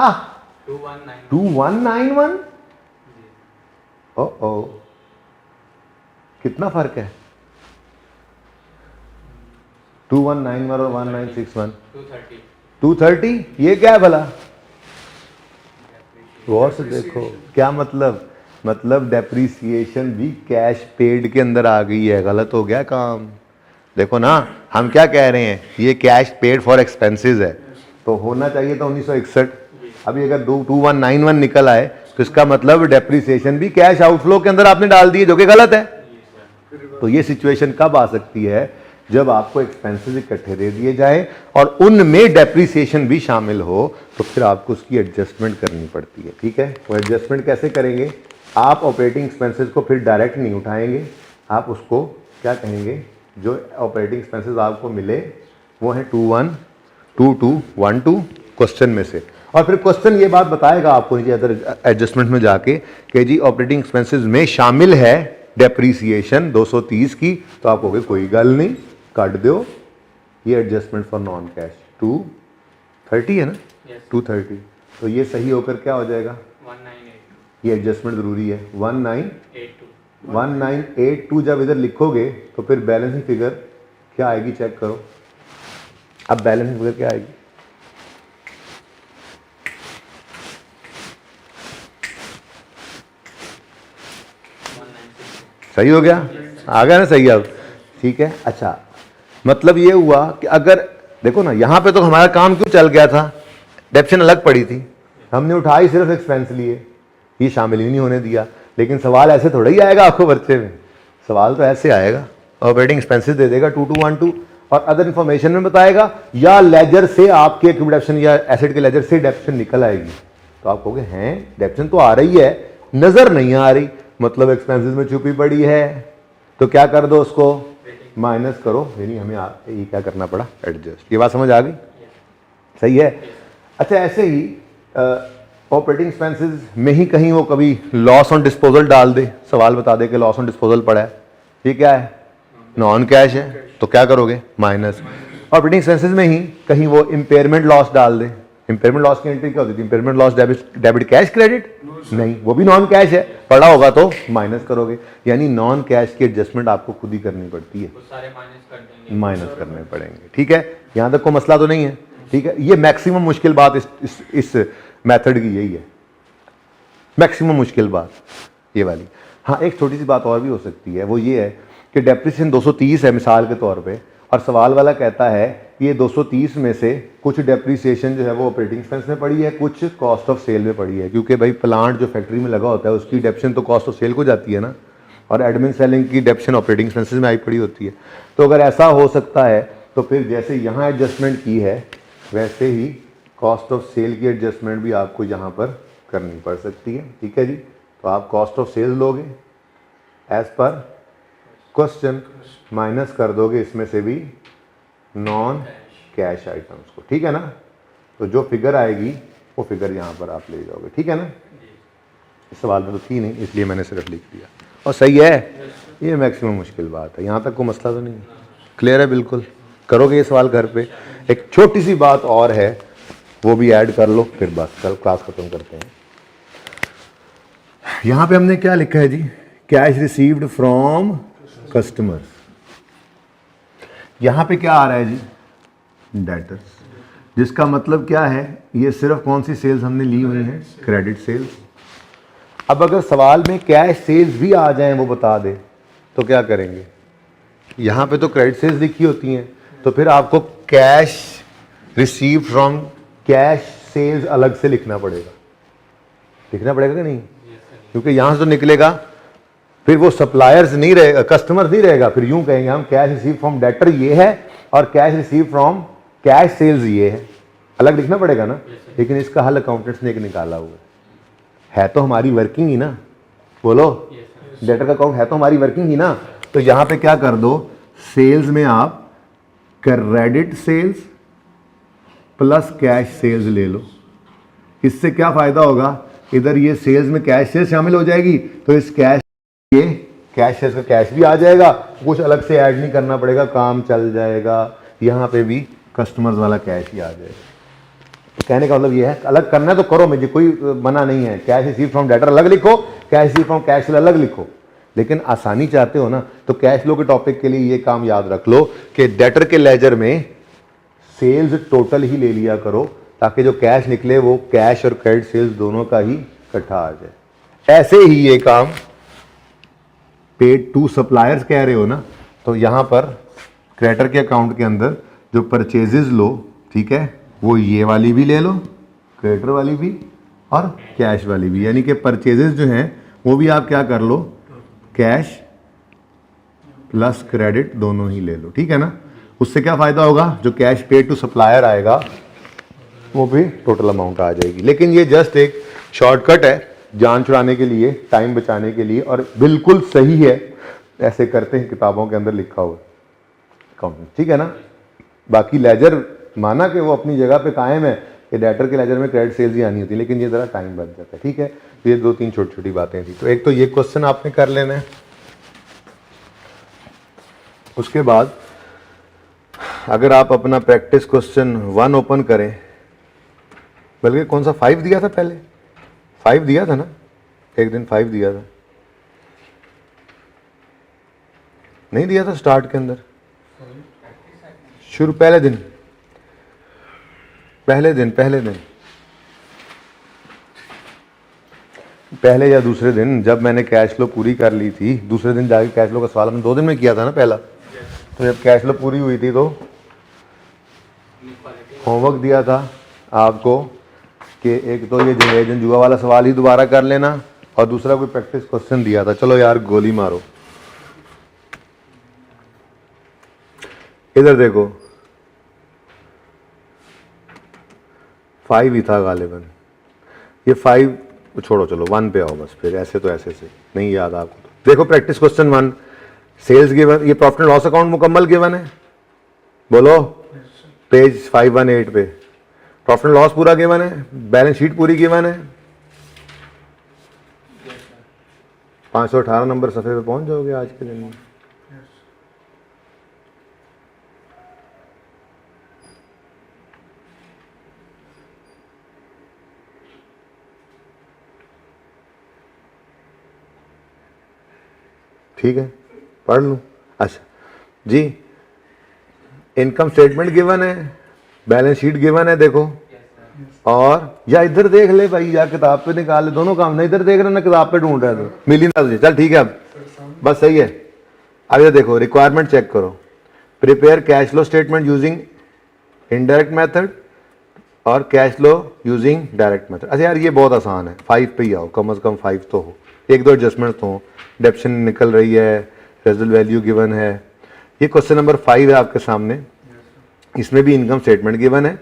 2191? ओ कितना फर्क है 2191 और 1961? 230। ये क्या है भला, गौर से देखो क्या मतलब डेप्रिसिएशन भी कैश पेड के अंदर आ गई है, गलत हो गया काम। देखो ना, हम क्या कह रहे हैं, ये कैश पेड फॉर एक्सपेंसेस है, तो होना चाहिए था 1961। अभी अगर 2191 निकल आए तो इसका मतलब डेप्रिसिएशन भी कैश आउटफ्लो के अंदर आपने डाल दिए, जो कि गलत है। तो ये सिचुएशन कब आ सकती है, जब आपको एक्सपेंसेस इकट्ठे दे दिए जाए और उनमें डेप्रिसिएशन भी शामिल हो, तो फिर आपको उसकी एडजस्टमेंट करनी पड़ती है, ठीक है। वो एडजस्टमेंट कैसे करेंगे, आप ऑपरेटिंग एक्सपेंसेस को फिर डायरेक्ट नहीं उठाएंगे, आप उसको क्या कहेंगे, जो ऑपरेटिंग एक्सपेंसेस आपको मिले वो हैं 212212 क्वेश्चन में से। और फिर क्वेश्चन ये बात बताएगा आपको नीचे अदर एडजस्टमेंट में जाके कि जी ऑपरेटिंग एक्सपेंसेस में शामिल है डेप्रीसिएशन 230 की, तो आप कहोगे कोई गल नहीं, काट दो, ये एडजस्टमेंट फॉर नॉन कैश 230 है ना, 230। तो ये सही होकर क्या हो जाएगा, 1982। ये एडजस्टमेंट जरूरी है, 1982 जब इधर लिखोगे तो फिर बैलेंसिंग फिगर क्या आएगी, चेक करो। अब बैलेंसिंग फिगर क्या आएगी, सही हो गया, आ गया ना सही अब, ठीक है। अच्छा, मतलब ये हुआ कि अगर देखो ना, यहां पे तो हमारा काम क्यों चल गया था, डेप्शन अलग पड़ी थी, हमने उठाई सिर्फ एक्सपेंस लिए, ये शामिल ही नहीं होने दिया। लेकिन सवाल ऐसे थोड़ा ही आएगा आपको पर्चे में, सवाल तो ऐसे आएगा, ऑपरेटिंग एक्सपेंसेस दे देगा 2212 और अदर इंफॉर्मेशन में बताएगा, या लेजर से आपके डेप्शन या एसेट के लेजर से डेप्शन निकल आएगी। तो आप कहोगे हैं डेप्शन तो आ रही है, नजर नहीं आ रही, मतलब एक्सपेंसेस में छुपी पड़ी है, तो क्या कर दो, उसको माइनस करो, यानी हमें ये क्या करना पड़ा, एडजस्ट। ये बात समझ आ गई, सही है। अच्छा, ऐसे ही ऑपरेटिंग एक्सपेंसेस में ही कहीं वो कभी लॉस ऑन डिस्पोजल डाल दे, सवाल बता दे कि लॉस ऑन डिस्पोजल पड़ा है, ये क्या है, नॉन कैश है, तो क्या करोगे, माइनस। ऑपरेटिंग एक्सपेंसेस में ही कहीं वो इम्पेयरमेंट लॉस डाल दे, इम्पेयरमेंट लॉस की एंट्री क्या होती थी? Impairment loss debit cash credit नहीं, वो भी नॉन कैश है, पड़ा होगा तो माइनस करोगे, यानी नॉन कैश की एडजस्टमेंट आपको खुद ही करनी पड़ती है, सारे माइनस करने पड़ेंगे। ठीक है, यहाँ तक कोई मसला तो नहीं है? ठीक है, ये मैक्सिमम मुश्किल बात इस मेथड की यही है, मैक्सिमम मुश्किल बात ये वाली। हाँ, एक छोटी सी बात और भी हो सकती है, वो ये है कि डेप्रिसिएशन 230 है मिसाल के तौर पे, और सवाल वाला कहता है कि ये 230 में से कुछ डेप्रिसिएशन जो है वो ऑपरेटिंग एक्सपेंस में पड़ी है, कुछ कॉस्ट ऑफ सेल में पड़ी है, क्योंकि भाई प्लांट जो फैक्ट्री में लगा होता है उसकी डेप्शन तो कॉस्ट ऑफ सेल को जाती है ना, और एडमिन सेलिंग की डेप्शन ऑपरेटिंग एक्सपेंसेस में आई पड़ी होती है। तो अगर ऐसा हो सकता है तो फिर जैसे यहाँ एडजस्टमेंट की है वैसे ही कॉस्ट ऑफ सेल की एडजस्टमेंट भी आपको यहाँ पर करनी पड़ सकती है। ठीक है जी, तो आप कॉस्ट ऑफ सेल्स लोगे एज पर क्वेश्चन, माइनस कर दोगे इसमें से भी नॉन कैश आइटम्स को। ठीक है ना, तो जो फिगर आएगी वो फिगर यहाँ पर आप ले जाओगे। ठीक है ना, इस सवाल में तो थी नहीं इसलिए मैंने सिर्फ लिख दिया, और सही है, ये मैक्सिमम मुश्किल बात है, यहाँ तक कोई मसला तो नहीं है, क्लियर है बिल्कुल? करोगे ये सवाल घर पे? एक छोटी सी बात और है, वो भी ऐड कर लो, फिर बस कल क्लास खत्म करते हैं। यहाँ पे हमने क्या लिखा है जी? Cash received from customers. यहाँ पे क्या आ रहा है जी? डेटर्स, जिसका मतलब क्या है, ये सिर्फ कौन सी सेल्स हमने ली हुई हैं? Credit sales. अब अगर सवाल में कैश सेल्स भी आ जाएं वो बता दे तो क्या करेंगे? यहाँ पे तो क्रेडिट सेल्स लिखी होती हैं, तो फिर आपको cash receive from cash sales अलग से लिखना पड़ेगा कि नहीं? क्योंकि यहाँ से तो निकलेगा, फिर वो सप्लायर्स नहीं रहेगा, कस्टमर नहीं रहेगा, फिर यूं कहेंगे हम कैश रिसीव फ्रॉम डेटर ये है और cash receive from cash sales ये है, अलग लिखना पड़ेगा ना। लेकिन इसका हल अकाउंटेंट्स ने एक निकाला हुआ है तो हमारी वर्किंग ही ना, बोलो, डेटर का अकाउंट है तो हमारी वर्किंग ही ना। तो यहाँ पे क्या कर दो, सेल्स में आप credit sales plus cash sales ले लो। इससे क्या फायदा होगा, इधर ये सेल्स में कैश सेल्स शामिल हो जाएगी, तो इस कैश, ये कैश सेल्स का कैश भी आ जाएगा, कुछ अलग से ऐड नहीं करना पड़ेगा, काम चल जाएगा। यहाँ पे भी कस्टमर्स वाला कैश ही आ जाएगा। कहने का मतलब ये है, अलग करना है तो करो, मुझे कोई मना नहीं है, कैश रिसीव फ्रॉम डेटर अलग लिखो, cash receive from cash cell अलग लिखो, लेकिन आसानी चाहते हो ना तो कैश फ्लो के टॉपिक के लिए ये काम याद रख लो कि डेटर के लेजर में सेल्स टोटल ही ले लिया करो, ताकि जो कैश निकले वो कैश और क्रेडिट सेल्स दोनों का ही इकट्ठा आ जाए। ऐसे ही ये काम पेड टू सप्लायर्स कह रहे हो ना, तो यहाँ पर क्रेडिटर के अकाउंट के अंदर जो परचेजेस लो, ठीक है, वो ये वाली भी ले लो, क्रेडिटर वाली भी और कैश वाली भी, यानी कि परचेजेस जो हैं वो भी आप क्या कर लो, कैश प्लस क्रेडिट दोनों ही ले लो। ठीक है ना, उससे क्या फायदा होगा, जो कैश पेड टू सप्लायर आएगा वो भी टोटल अमाउंट आ जाएगी। लेकिन ये जस्ट एक शॉर्टकट है जान छुड़ाने के लिए, टाइम बचाने के लिए, और बिल्कुल सही है, ऐसे करते हैं किताबों के अंदर लिखा हुआ अकाउंट। ठीक है ना, बाकी लेजर माना कि वो अपनी जगह पे कायम है कि डेटर के लेजर में क्रेडिट सेल्स ही आनी होती है, लेकिन ये ज़रा टाइम बच जाता है। ठीक है, तो ये दो तीन छोटी छोटी बातें थी। तो एक तो ये क्वेश्चन आपने कर लेना है, उसके बाद अगर आप अपना प्रैक्टिस क्वेश्चन 1 ओपन करें, बल्कि कौन सा 5 दिया था, पहले 5 दिया था ना, एक दिन 5 दिया था, नहीं दिया था स्टार्ट के अंदर, शुरू पहले दिन पहले या दूसरे दिन, जब मैंने कैश फ्लो पूरी कर ली थी, दूसरे दिन जाके कैश फ्लो का सवाल हमने 2 दिन में किया था ना पहला। तो जब कैश फ्लो पूरी हुई थी तो होमवर्क दिया था आपको कि एक तो ये जनरेशन जुआ वाला सवाल ही दोबारा कर लेना, और दूसरा कोई प्रैक्टिस क्वेश्चन दिया था। चलो यार गोली मारो, इधर देखो 5 ही था गालिबन, ये 5 छोड़ो, चलो 1 पे आओ बस, फिर ऐसे तो ऐसे से नहीं याद आपको। तो देखो प्रैक्टिस क्वेश्चन 1, सेल्स गिवन, ये प्रॉफिट एंड लॉस अकाउंट मुकम्मल गिवन है, बोलो, पेज 518 पे प्रॉफिट एंड लॉस पूरा गिवन है, बैलेंस शीट पूरी गिवन है, 518 नंबर सफ़े पे पहुंच जाओगे आज के दिन में। ठीक है, पढ़ लूँ। अच्छा जी, इनकम स्टेटमेंट गिवन है, बैलेंस शीट गिवन है, देखो, और या इधर देख ले भाई, या किताब पे निकाल ले, दोनों काम, ना इधर देख रहे ना किताब पे ढूंढ रहे तो मिल ही ना तुझे। चल ठीक है, अब बस सही है। अब ये देखो, रिक्वायरमेंट चेक करो, prepare cash flow statement using indirect method और cash flow using direct method. अच्छा यार ये बहुत आसान है, 5 पे ही आओ, कम से कम 5 तो हो, एक दो एडजस्टमेंट तो हो, डेप्शन निकल रही है, रेजल वैल्यू गिवन है। ये क्वेश्चन नंबर 5 है आपके सामने, इसमें भी इनकम स्टेटमेंट गिवन है,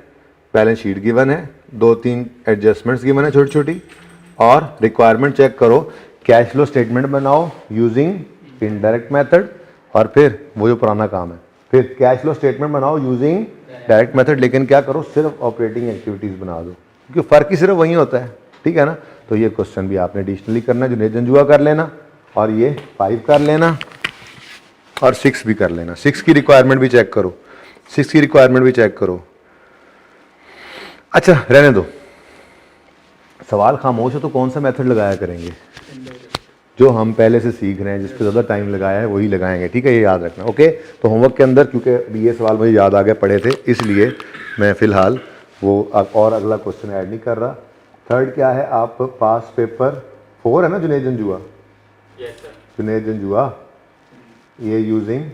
बैलेंस शीट गिवन है, 2-3 एडजस्टमेंट्स गिवन है छोटी छोटी, और रिक्वायरमेंट चेक करो, कैश फ्लो स्टेटमेंट बनाओ यूजिंग इनडायरेक्ट मेथड, और फिर वो जो पुराना काम है, फिर कैश फ्लो स्टेटमेंट बनाओ यूजिंग डायरेक्ट मेथड, लेकिन क्या करो, सिर्फ ऑपरेटिंग एक्टिविटीज बना दो, क्योंकि फर्क ही सिर्फ वही होता है, ठीक है ना। तो ये क्वेश्चन भी आपने एडिशनली करना है, जुनेद जंजुआ कर लेना, और ये 5 कर लेना, और 6 भी कर लेना। 6 की रिक्वायरमेंट भी चेक करो, 6 की रिक्वायरमेंट भी चेक करो। अच्छा रहने दो, सवाल खामोश है तो कौन सा मेथड लगाया करेंगे, जो हम पहले से सीख रहे हैं, जिस पे ज़्यादा टाइम लगाया है वही लगाएंगे, ठीक है, ये याद रखना। ओके, तो होमवर्क के अंदर, क्योंकि ये सवाल मुझे याद आ गया, पढ़े थे, इसलिए मैं फ़िलहाल वो और अगला क्वेश्चन ऐड नहीं कर रहा। थर्ड क्या है, आप पास पेपर 4 है ना, जुनेद जंजुआ, जुनेद जंजुआ, ये यूजिंग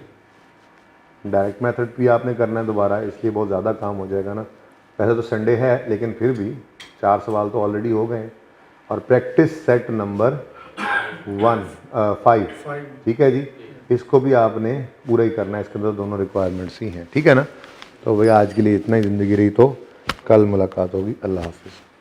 डायरेक्ट मेथड भी आपने करना है दोबारा, इसलिए बहुत ज़्यादा काम हो जाएगा ना। वैसे तो संडे है, लेकिन फिर भी 4 सवाल तो ऑलरेडी हो गए हैं। और प्रैक्टिस सेट नंबर 5, ठीक है जी, इसको भी आपने पूरा ही करना है, इसके अंदर दोनों रिक्वायरमेंट्स ही हैं, ठीक है ना। तो भैया आज के लिए इतना ही, ज़िंदगी रही तो कल मुलाकात होगी, अल्लाह हाफिज़।